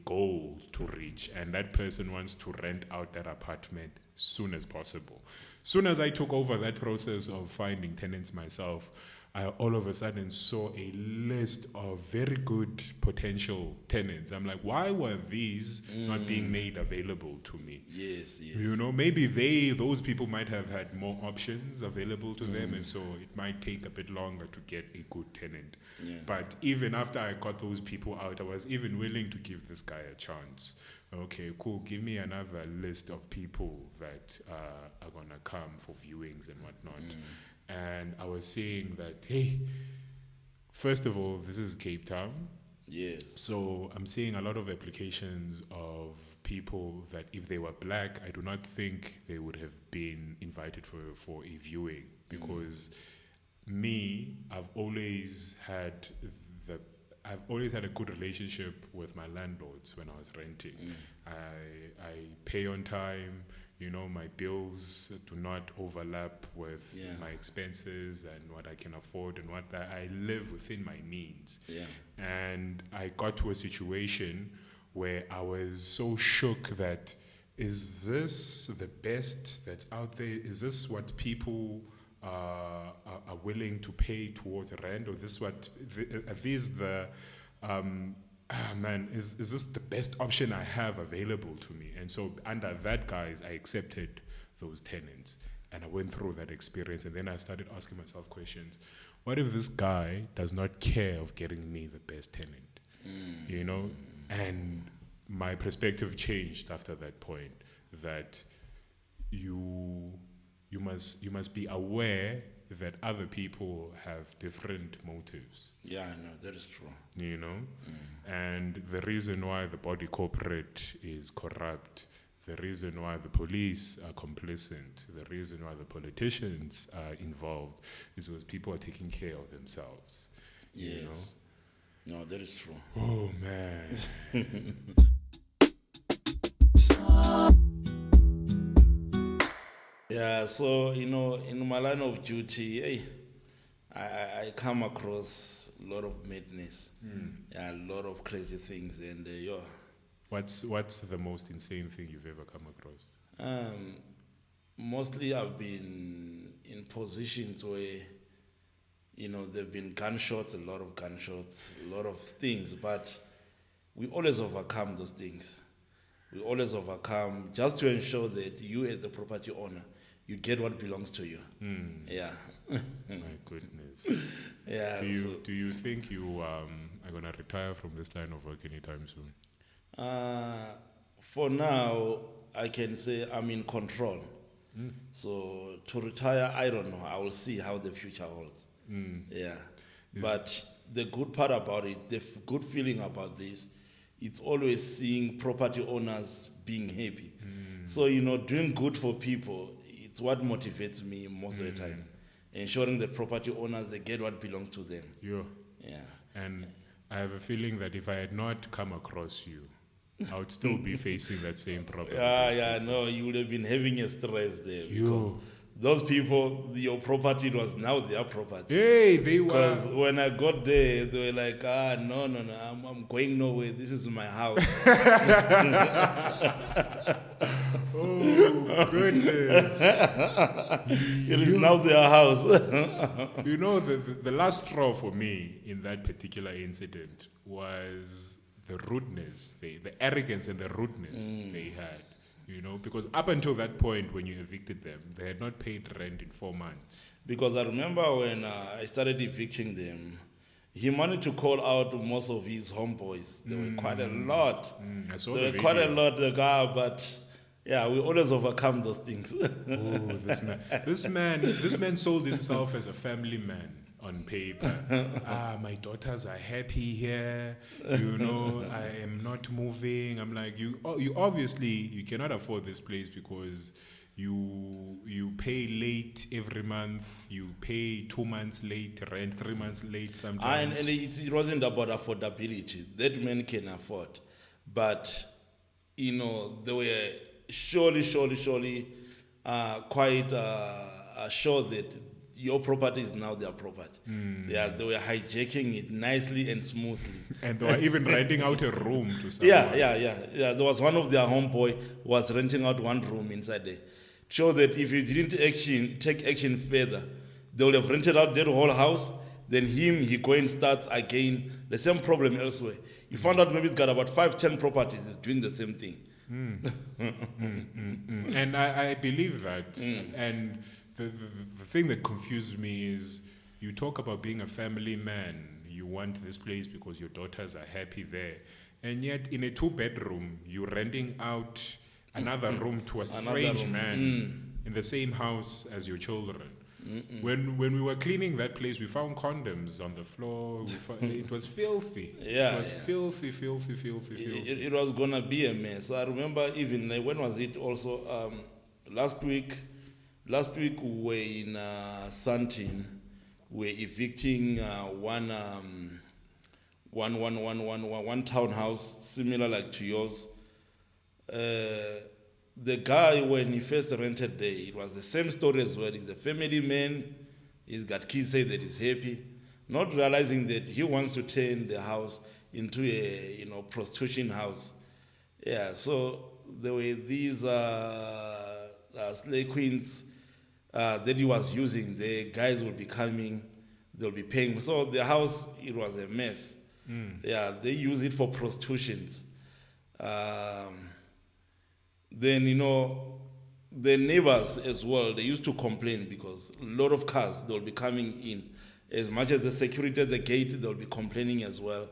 goal to reach, and that person wants to rent out that apartment soon as possible. Soon as I took over that process of finding tenants myself, I all of a sudden saw a list of very good potential tenants. I'm like, why were these not being made available to me? Yes. Maybe those people might have had more options available to them, and so it might take a bit longer to get a good tenant. Yeah. But even after I got those people out, I was even willing to give this guy a chance. Okay, cool. Give me another list of people that are going to come for viewings and whatnot. And I was seeing that, hey, first of all, this is Cape Town. Yes. So I'm seeing a lot of applications of people that if they were black, I do not think they would have been invited for a viewing, because I've always had a good relationship with my landlords when I was renting. I pay on time. My bills do not overlap with my expenses and what I can afford and what I live within my means. Yeah. And I got to a situation where I was so shook that, is this the best that's out there? Is this what people are willing to pay towards rent? Or are these the... is this the best option I have available to me? And so under that, guys, I accepted those tenants, and I went through that experience, and then I started asking myself questions. What if this guy does not care of getting me the best tenant? you know, and my perspective changed after that point, that you must be aware that other people have different motives. Yeah, I know, that is true. You know? And the reason why the body corporate is corrupt, the reason why the police are complicit, the reason why the politicians are involved is because people are taking care of themselves. Yes. You know? No, that is true. Oh, man. Yeah, so, you know, in my line of duty, hey, I come across a lot of madness, yeah, a lot of crazy things, and yeah. What's the most insane thing you've ever come across? Mostly I've been in positions where, you know, there've been gunshots, a lot of gunshots, a lot of things, but we always overcome those things. We always overcome just to ensure that you as the property owner, you get what belongs to you. Yeah. My goodness. Yeah. Do you think you are gonna retire from this line of work anytime soon? For now, I can say I'm in control. So to retire, I don't know. I will see how the future holds. Yeah. But the good part about it, the good feeling about this, it's always seeing property owners being happy. So, you know, doing good for people, it's what motivates me most of the time. Ensuring that property owners, they get what belongs to them. Yeah. And I have a feeling that if I had not come across you, I would still be facing that same problem. Yeah, no, you would have been having a stress there. Because those people, your property was now their property. Hey, they were. Because when I got there, they were like, no, I'm going nowhere. This is my house. Oh, goodness. It is now their house. You know, the last straw for me in that particular incident was the rudeness, the arrogance and the rudeness they had. You know, because up until that point when you evicted them, they had not paid rent in 4 months. Because I remember when I started evicting them, he managed to call out most of his homeboys. There were quite a lot. I saw There the were quite a video. lot, but yeah, we always overcome those things. Oh, this man sold himself as a family man on paper. My daughters are happy here. You know, I am not moving. I'm like, you obviously you cannot afford this place because you pay late every month. You pay 2 months late rent, 3 months late sometimes. And it wasn't about affordability. That man can afford, but you know they were surely quite sure that your property is now their property. Yeah, they were hijacking it nicely and smoothly. And they were even renting out a room to someone. Yeah. There was one of their homeboy was renting out one room inside there. Show that if you didn't take action further, they would have rented out their whole house. Then he go and starts again the same problem elsewhere. You found out maybe he's got about 5-10 properties. He's doing the same thing. And I believe that. And the thing that confuses me is you talk about being a family man. You want this place because your daughters are happy there. And yet in a 2-bedroom, you're renting out another room to a strange man in the same house as your children. When we were cleaning that place, we found condoms on the floor. It was filthy. Yeah, it was filthy. It was gonna be a mess. I remember even when was it also last week we were in Santin. We're evicting one townhouse similar like to yours. The guy, when he first rented there, it was the same story as well. He's a family man. He's got kids, say that he's happy, not realizing that he wants to turn the house into a prostitution house. Yeah, so there were these slave queens that he was using. The guys will be coming, they'll be paying. So the house, it was a mess. Yeah, they use it for prostitutions. Then, the neighbors as well, they used to complain because a lot of cars, they'll be coming in. As much as the security at the gate, they'll be complaining as well.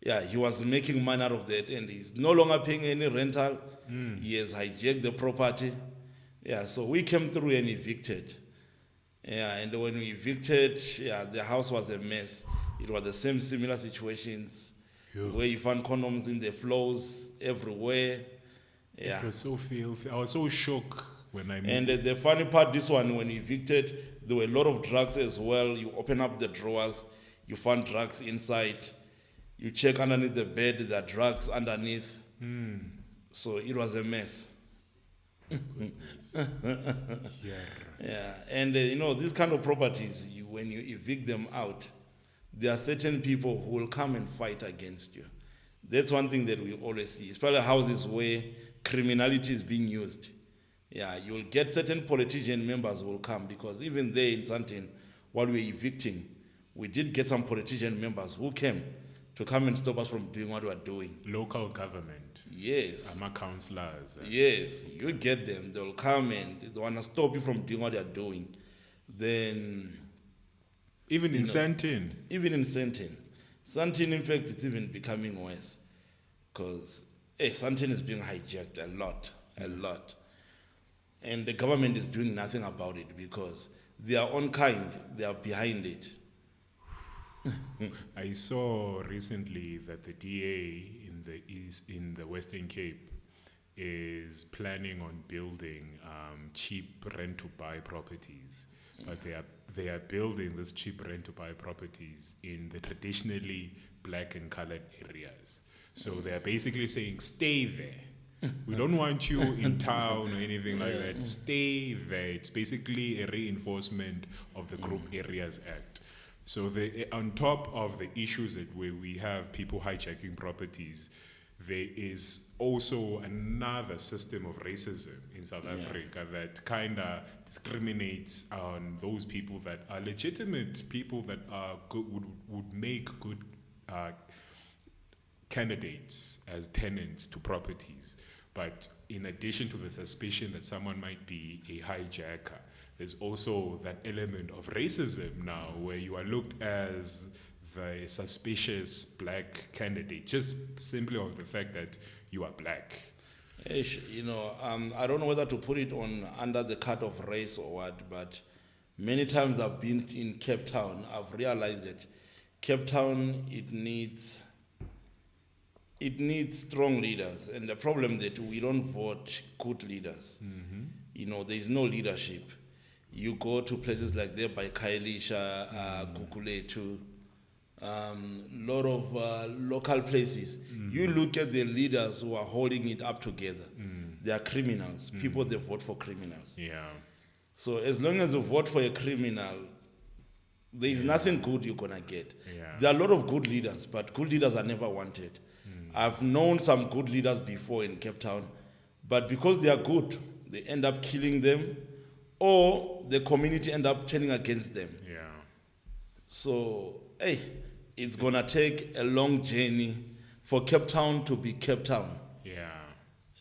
Yeah, he was making money out of that, and he's no longer paying any rental. He has hijacked the property. Yeah, so we came through and evicted. Yeah, and when we evicted, yeah, the house was a mess. It was the same similar situations where you found condoms in the floors everywhere. Yeah. It was so filthy. I was so shocked when I moved. And the funny part, this one, when we evicted, there were a lot of drugs as well. You open up the drawers, you find drugs inside. You check underneath the bed, there are drugs underneath. So it was a mess. Yeah, and these kind of properties, when you evict them out, there are certain people who will come and fight against you. That's one thing that we always see, especially houses where criminality is being used. Yeah, you'll get certain politician members who will come, because even there in Santin, while we were evicting, we did get some politician members who came to come and stop us from doing what we are doing. Local government. Yes. I'm a councillors. Yes, you get them. They'll come and they want to stop you from doing what you're doing. Then... Even in Santin. Even in Santin. Santin, in fact, it's even becoming worse. Because Santin is being hijacked a lot. And the government is doing nothing about it, because their own kind, they are behind it. I saw recently that the DA in the Western Cape is planning on building cheap rent-to-buy properties, but they are building this cheap rent-to-buy properties in the traditionally black and colored areas. So they are basically saying, stay there. We don't want you in town or anything like that. Stay there. It's basically a reinforcement of the Group Areas Act. So on top of the issues that we have people hijacking properties, there is also another system of racism in South Africa that kind of discriminates on those people that are legitimate people that are good, would make good candidates as tenants to properties. But in addition to the suspicion that someone might be a hijacker, there's also that element of racism now, where you are looked as the suspicious black candidate, just simply of the fact that you are black. I don't know whether to put it on under the cut of race or what, but many times I've been in Cape Town, I've realized that Cape Town, it needs strong leaders, and the problem that we don't vote good leaders. There's no leadership. You go to places like there by Kailisha, Kukuletu, lot of local places. You look at the leaders who are holding it up together. They are criminals. People, they vote for criminals. Yeah. So as long as you vote for a criminal, there is nothing good you're going to get. Yeah. There are a lot of good leaders, but good leaders are never wanted. I've known some good leaders before in Cape Town, but because they are good, they end up killing them, or the community end up turning against them. Yeah. So, it's going to take a long journey for Cape Town to be Cape Town. Yeah.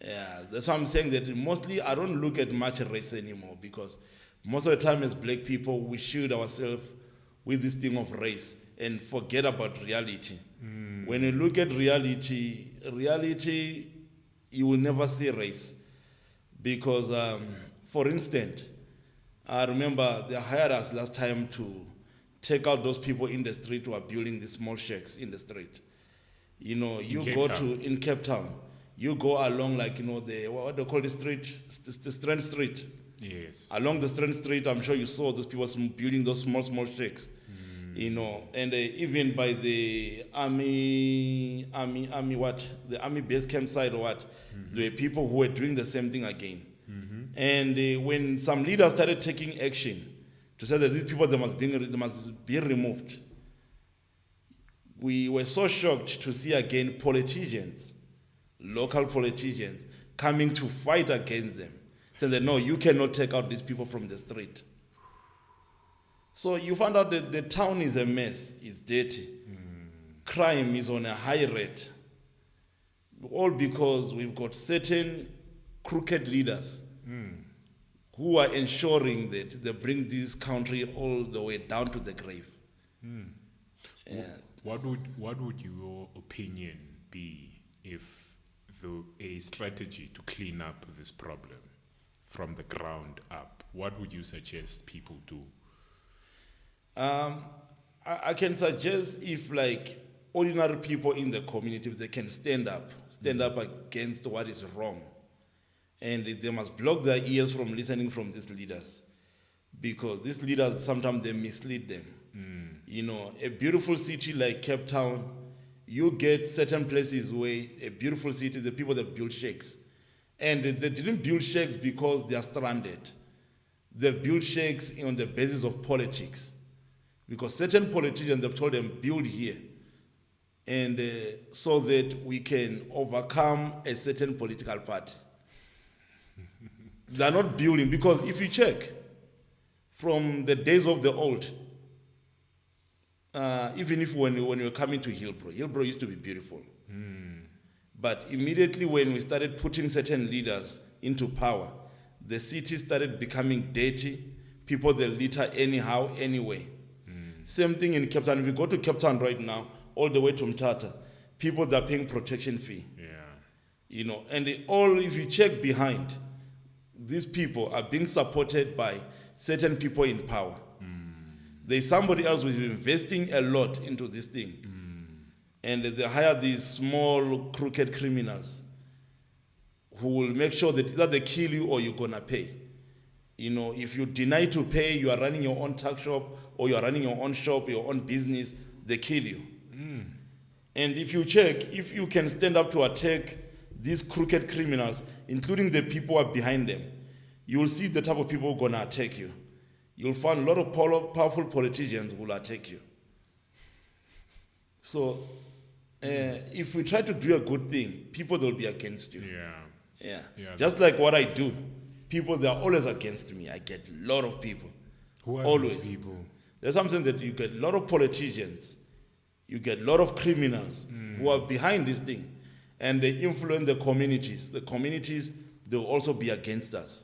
Yeah, that's why I'm saying that mostly I don't look at much race anymore, because most of the time as black people, we shield ourselves with this thing of race and forget about reality. When you look at reality, you will never see race. Because, for instance, I remember they hired us last time to take out those people in the street who are building these small shacks in the street. In Cape Town, you go along what they call the street, the Strand Street. Yes. Along the Strand Street, I'm sure you saw those people building those small shacks. And even by the army base campsite or what, there were people who were doing the same thing again. And when some leaders started taking action to say that these people, they must be removed, we were so shocked to see again politicians, local politicians, coming to fight against them, saying that no, you cannot take out these people from the street. So you found out that the town is a mess, it's dirty. Crime is on a high rate. All because we've got certain crooked leaders who are ensuring that they bring this country all the way down to the grave. Yeah. what would your opinion be if a strategy to clean up this problem from the ground up? What would you suggest people do? I can suggest if like ordinary people in the community, if they can stand up against what is wrong, and they must block their ears from listening from these leaders, because these leaders sometimes they mislead them. You know, a beautiful city like Cape Town, you get certain places where a beautiful city, the people that build shacks, and they didn't build shacks because they are stranded. They build shacks on the basis of politics, because certain politicians have told them build here, and so that we can overcome a certain political party. They are not building, because if you check from the days of the old, even if when we were coming to Hillbrow used to be beautiful. But immediately when we started putting certain leaders into power, the city started becoming dirty. People, they litter anyhow, anyway. Same thing in Cape Town. If you go to Cape Town right now, all the way to Mthatha, people that are paying protection fee. Yeah. You know, and if you check behind, these people are being supported by certain people in power. There's somebody else who is investing a lot into this thing. And they hire these small, crooked criminals who will make sure that either they kill you or you're going to pay. You know, if you deny to pay, you are running your own tuck shop or you are running your own shop, your own business, they kill you. And if you check, if you can stand up to attack these crooked criminals, including the people who are behind them, you will see the type of people who are going to attack you. You'll find a lot of powerful politicians who will attack you. So, if we try to do a good thing, people will be against you. Yeah. Just like what I do, people, they are always against me. I get a lot of people. Who are always. these people? There's something that you get a lot of politicians, you get a lot of criminals who are behind this thing, and they influence the communities. The communities, they will also be against us.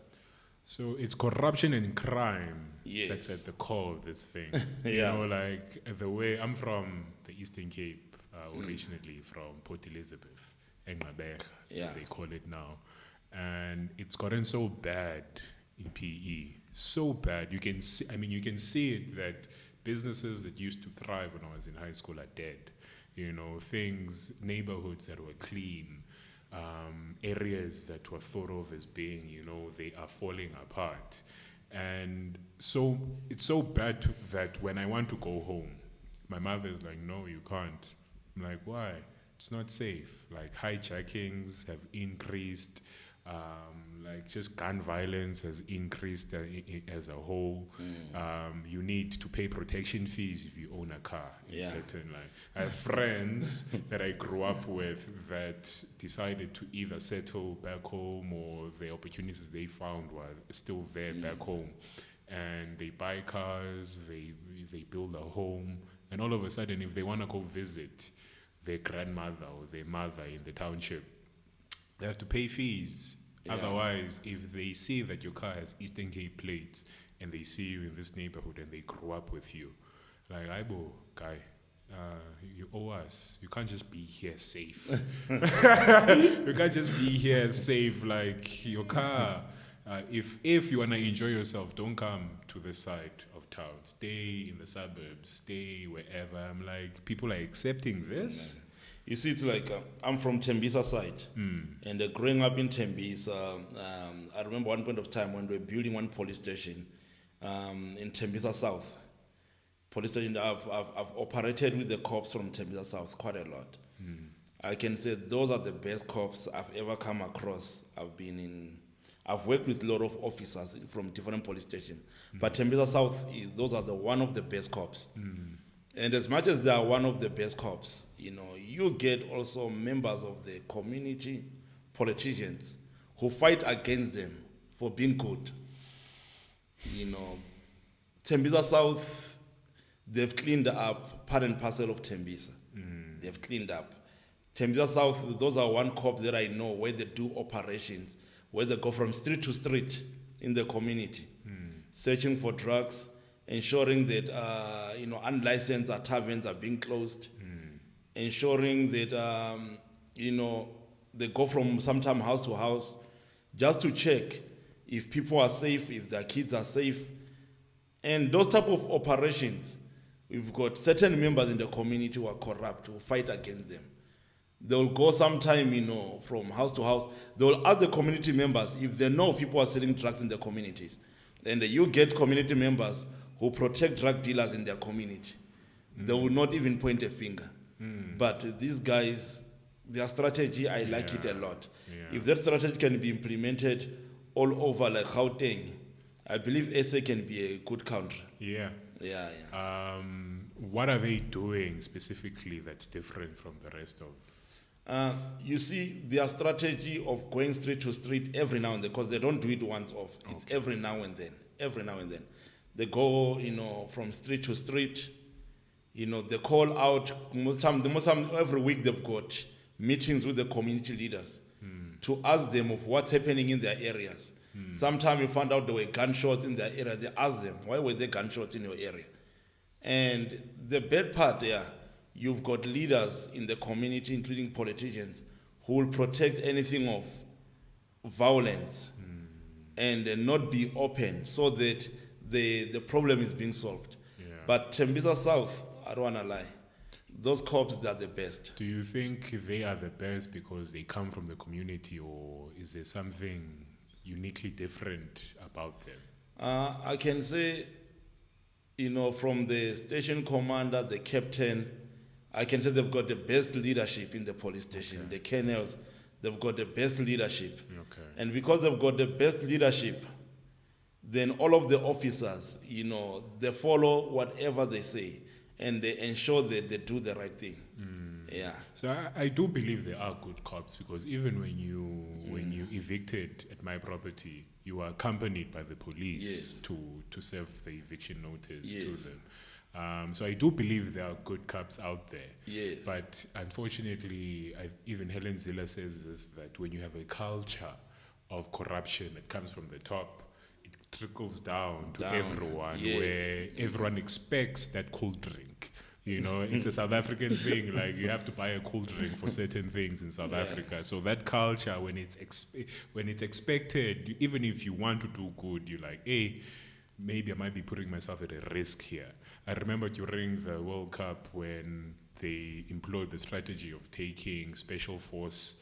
So it's corruption and crime that's Yes. at the core of this thing. You know, like the way I'm from the Eastern Cape, originally from Port Elizabeth, Engabeg, as they call it now. And it's gotten so bad in PE, so bad. You can see, you can see it that businesses that used to thrive when I was in high school are dead. You know, neighborhoods that were clean, areas that were thought of as being, you know, they are falling apart. And so it's so bad that when I want to go home, my mother is like, no, you can't. I'm like, why? It's not safe. Like hijackings have increased, like just gun violence has increased as a whole. You need to pay protection fees if you own a car. Certain, like, I have friends that I grew up with that decided to either settle back home or the opportunities they found were still there back home. And they buy cars, they build a home, and all of a sudden, if they want to go visit their grandmother or their mother in the township, they have to pay fees. Otherwise, if they see that your car has Eastern Cape plates and they see you in this neighborhood and they grew up with you, like, Aibo, guy, you owe us. You can't just be here safe. You can't just be here safe. Like, your car, if you want to enjoy yourself, don't come to this side of town. Stay in the suburbs. Stay wherever. I'm like, people are accepting this. You see, it's like, I'm from Tembisa side, and growing up in Tembisa, I remember one point of time when we were building one police station in Tembisa South. Police station, I've operated with the cops from Tembisa South quite a lot. I can say those are the best cops I've ever come across. I've worked with a lot of officers from different police stations, but Tembisa South, those are one of the best cops. And as much as they are one of the best cops, you know, you get also members of the community, politicians, who fight against them for being good. You know, Tembisa South, they've cleaned up part and parcel of Tembisa. They've cleaned up. Tembisa South, those are one corps that I know where they do operations, where they go from street to street in the community, searching for drugs, ensuring that unlicensed taverns are being closed, ensuring that, they go from sometime house to house just to check if people are safe, if their kids are safe. And those type of operations, we've got certain members in the community who are corrupt, who fight against them. They'll go sometime, from house to house. They'll ask the community members if they know people are selling drugs in the communities. And you get community members who protect drug dealers in their community. They will not even point a finger. But these guys, their strategy, I like it a lot. Yeah. If that strategy can be implemented all over like Gauteng, I believe SA can be a good country. Yeah. Yeah. What are they doing specifically that's different from the rest of? You see, their strategy of going street to street every now and then, because they don't do it once off. It's every now and then. Every now and then. They go, from street to street. They call out, most time, every week they've got meetings with the community leaders to ask them of what's happening in their areas. Sometimes you find out there were gunshots in their area. They ask them, why were there gunshots in your area? And the bad part there, you've got leaders in the community, including politicians, who will protect anything of violence and not be open so that the problem is being solved. Yeah. But Tembisa South, I don't want to lie, those cops, they're the best. Do you think they are the best because they come from the community, or is there something uniquely different about them? I can say, from the station commander, the captain, I can say they've got the best leadership in the police station. Okay. The colonels, they've got the best leadership. Okay. And because they've got the best leadership, then all of the officers, they follow whatever they say and they ensure that they do the right thing. Yeah. So I do believe there are good cops, because even when you evicted at my property, you were accompanied by the police to serve the eviction notice to them. So I do believe there are good cops out there. Yes. But unfortunately, even Helen Ziller says this, that when you have a culture of corruption that comes from the top, it trickles down to everyone, where everyone expects that cool drink. It's a South African thing. Like, you have to buy a cool drink for certain things in South Africa. So that culture, when it's expected, even if you want to do good, you're like, hey, maybe I might be putting myself at a risk here. I remember during the World Cup when they employed the strategy of taking special forces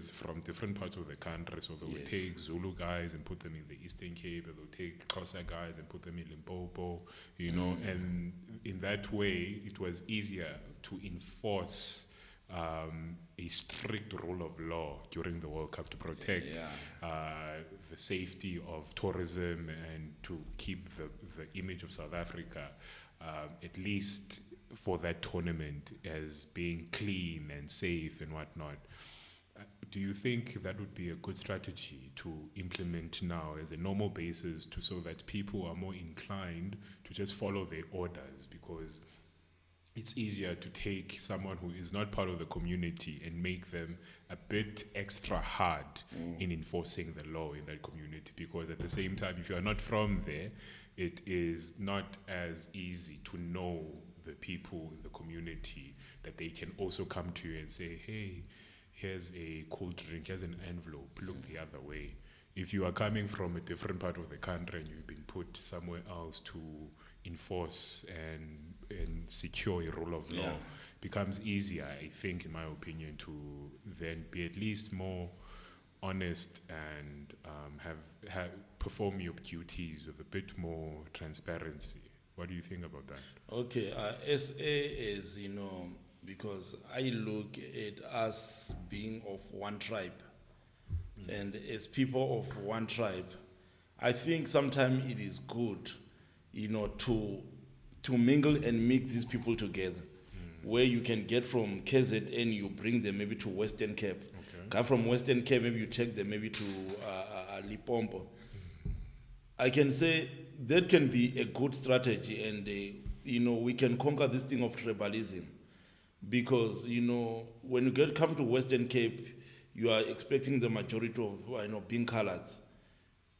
from different parts of the country. So they would take Zulu guys and put them in the Eastern Cape, and they would take Xhosa guys and put them in Limpopo, and in that way it was easier to enforce a strict rule of law during the World Cup to protect the safety of tourism and to keep the image of South Africa, at least for that tournament, as being clean and safe and whatnot. Do you think that would be a good strategy to implement now as a normal basis, so that people are more inclined to just follow their orders? Because it's easier to take someone who is not part of the community and make them a bit extra hard in enforcing the law in that community, because at the same time, if you are not from there, it is not as easy to know the people in the community that they can also come to you and say, hey, here's a cool drink, here's an envelope, look the other way. If you are coming from a different part of the country and you've been put somewhere else to enforce and secure a rule of law, becomes easier, I think, in my opinion, to then be at least more honest and have perform your duties with a bit more transparency. What do you think about that? Okay, SA is, because I look at us being of one tribe, and as people of one tribe, I think sometimes it is good, to mingle and mix these people together, where you can get from KZN, you bring them maybe to Western Cape. Come from Western Cape, maybe you take them maybe to Limpopo. I can say that can be a good strategy, and we can conquer this thing of tribalism, because when you come to Western Cape, you are expecting the majority of being coloureds.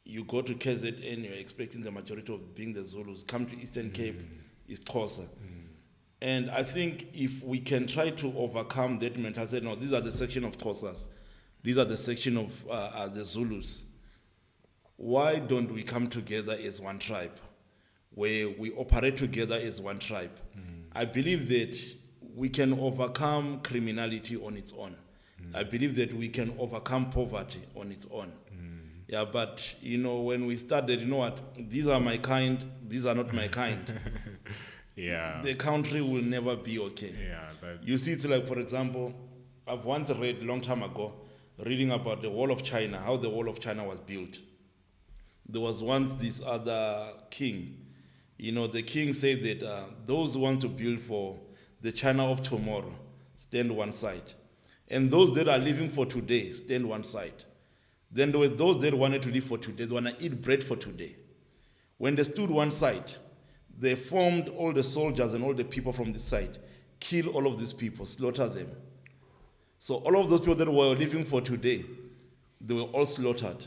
You go to KZN, you're expecting the majority of being the Zulus. Come to Eastern Cape, it's Xhosa. And I think if we can try to overcome that mentality, no, these are the section of Xhosas, these are the section of the Zulus. Why don't we come together as one tribe, where we operate together as one tribe? I believe that we can overcome criminality on its own. I believe that we can overcome poverty on its own. Yeah, but when we started, you know what? These are my kind. These are not my kind. Yeah. The country will never be okay. Yeah. You see, it's like, for example, I've once read a long time ago, reading about the Wall of China, how the Wall of China was built. There was once this other king. The king said that those who want to build for the China of tomorrow stand one side. And those that are living for today stand one side. Then there were those that wanted to live for today, they want to eat bread for today. When they stood one side, they formed all the soldiers and all the people from this side, kill all of these people, slaughter them. So all of those people that were living for today, they were all slaughtered.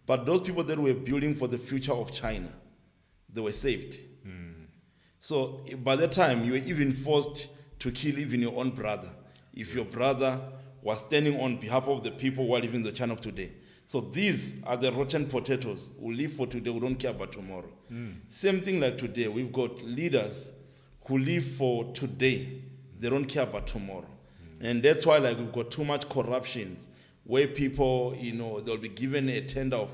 But those people that were building for the future of China, they were saved. So by that time, you were even forced to kill even your own brother, if your brother was standing on behalf of the people who are living in the China of today. So these are the rotten potatoes who live for today, who don't care about tomorrow. Same thing like today. We've got leaders who live for today. They don't care about tomorrow. And that's why we've got too much corruption, where people, they'll be given a tender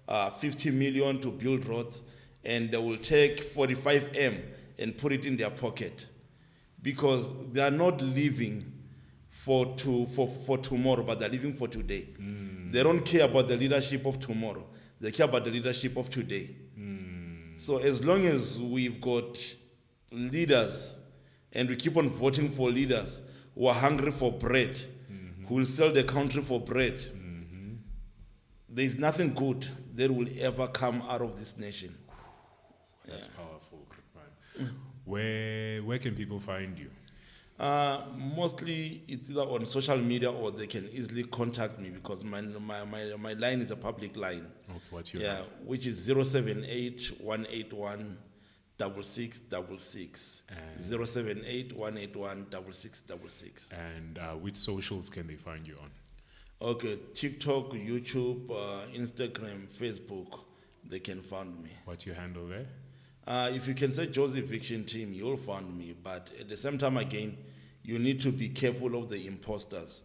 of 50 million to build roads, and they will take 45 M and put it in their pocket, because they are not living for tomorrow, but they're living for today. They don't care about the leadership of tomorrow. They care about the leadership of today. So as long as we've got leaders and we keep on voting for leaders who are hungry for bread, who will sell the country for bread, there's nothing good that will ever come out of this nation. That's powerful, man. Where can people find you? Mostly it's either on social media, or they can easily contact me, because my line is a public line. Okay, what's your line? Which is 078-181-6666. 078-181-6666. And which socials can they find you on? Okay, TikTok, YouTube, Instagram, Facebook, they can find me. What's your handle there? If you can say Jozi Eviction Team, you'll find me. But at the same time, again, you need to be careful of the imposters,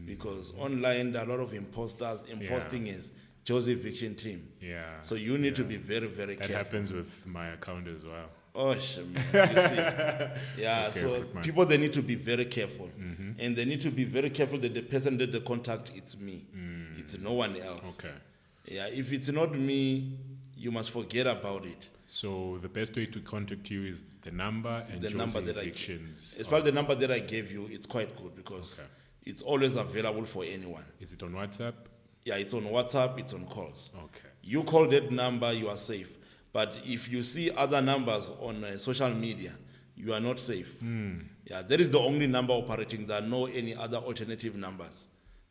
because online there are a lot of imposters. Imposting is Jozi Eviction Team. Yeah. So you need to be very, very careful. That happens with my account as well. Oh, man, you see. Yeah, okay, so people, they need to be very careful. And they need to be very careful that the person that they contact, it's me. It's no one else. Okay. Yeah, if it's not me, you must forget about it. So the best way to contact you is the number and the Jozi number that Evictions. As far as the number that I gave you, it's quite good, because it's always available for anyone. Is it on WhatsApp? Yeah, it's on WhatsApp, it's on calls. Okay. You call that number, you are safe. But if you see other numbers on social media, you are not safe. Yeah, that is the only number operating. There are no any other alternative numbers.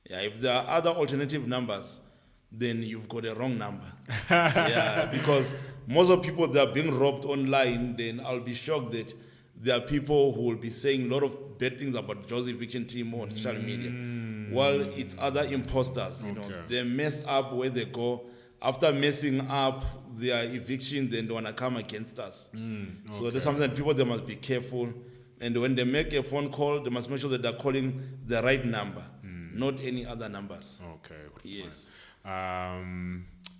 Yeah, if there are other alternative numbers, then you've got a wrong number. Yeah, because most of people that are being robbed online, then I'll be shocked that there are people who will be saying a lot of bad things about Jozi Eviction Team on social media. Well, it's other imposters, they mess up where they go. After messing up their eviction, then they want to come against us. So that's something that people, they must be careful. And when they make a phone call, they must make sure that they're calling the right number, not any other numbers. Okay. Yes.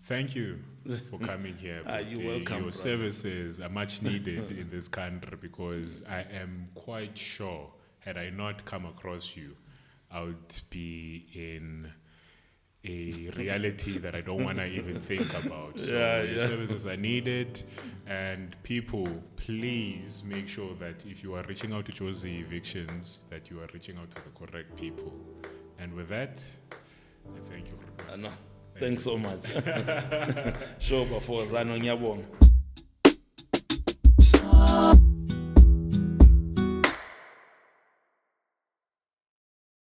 Thank you for coming here. You're welcome. Your services are much needed in this country, because I am quite sure, had I not come across you, I would be in a reality that I don't want to even think about. So your services are needed, and people, please make sure that if you are reaching out to Jozi Evictions, that you are reaching out to the correct people. And with that, I thank you. Thanks so much. Sure, before Zano Nyabong.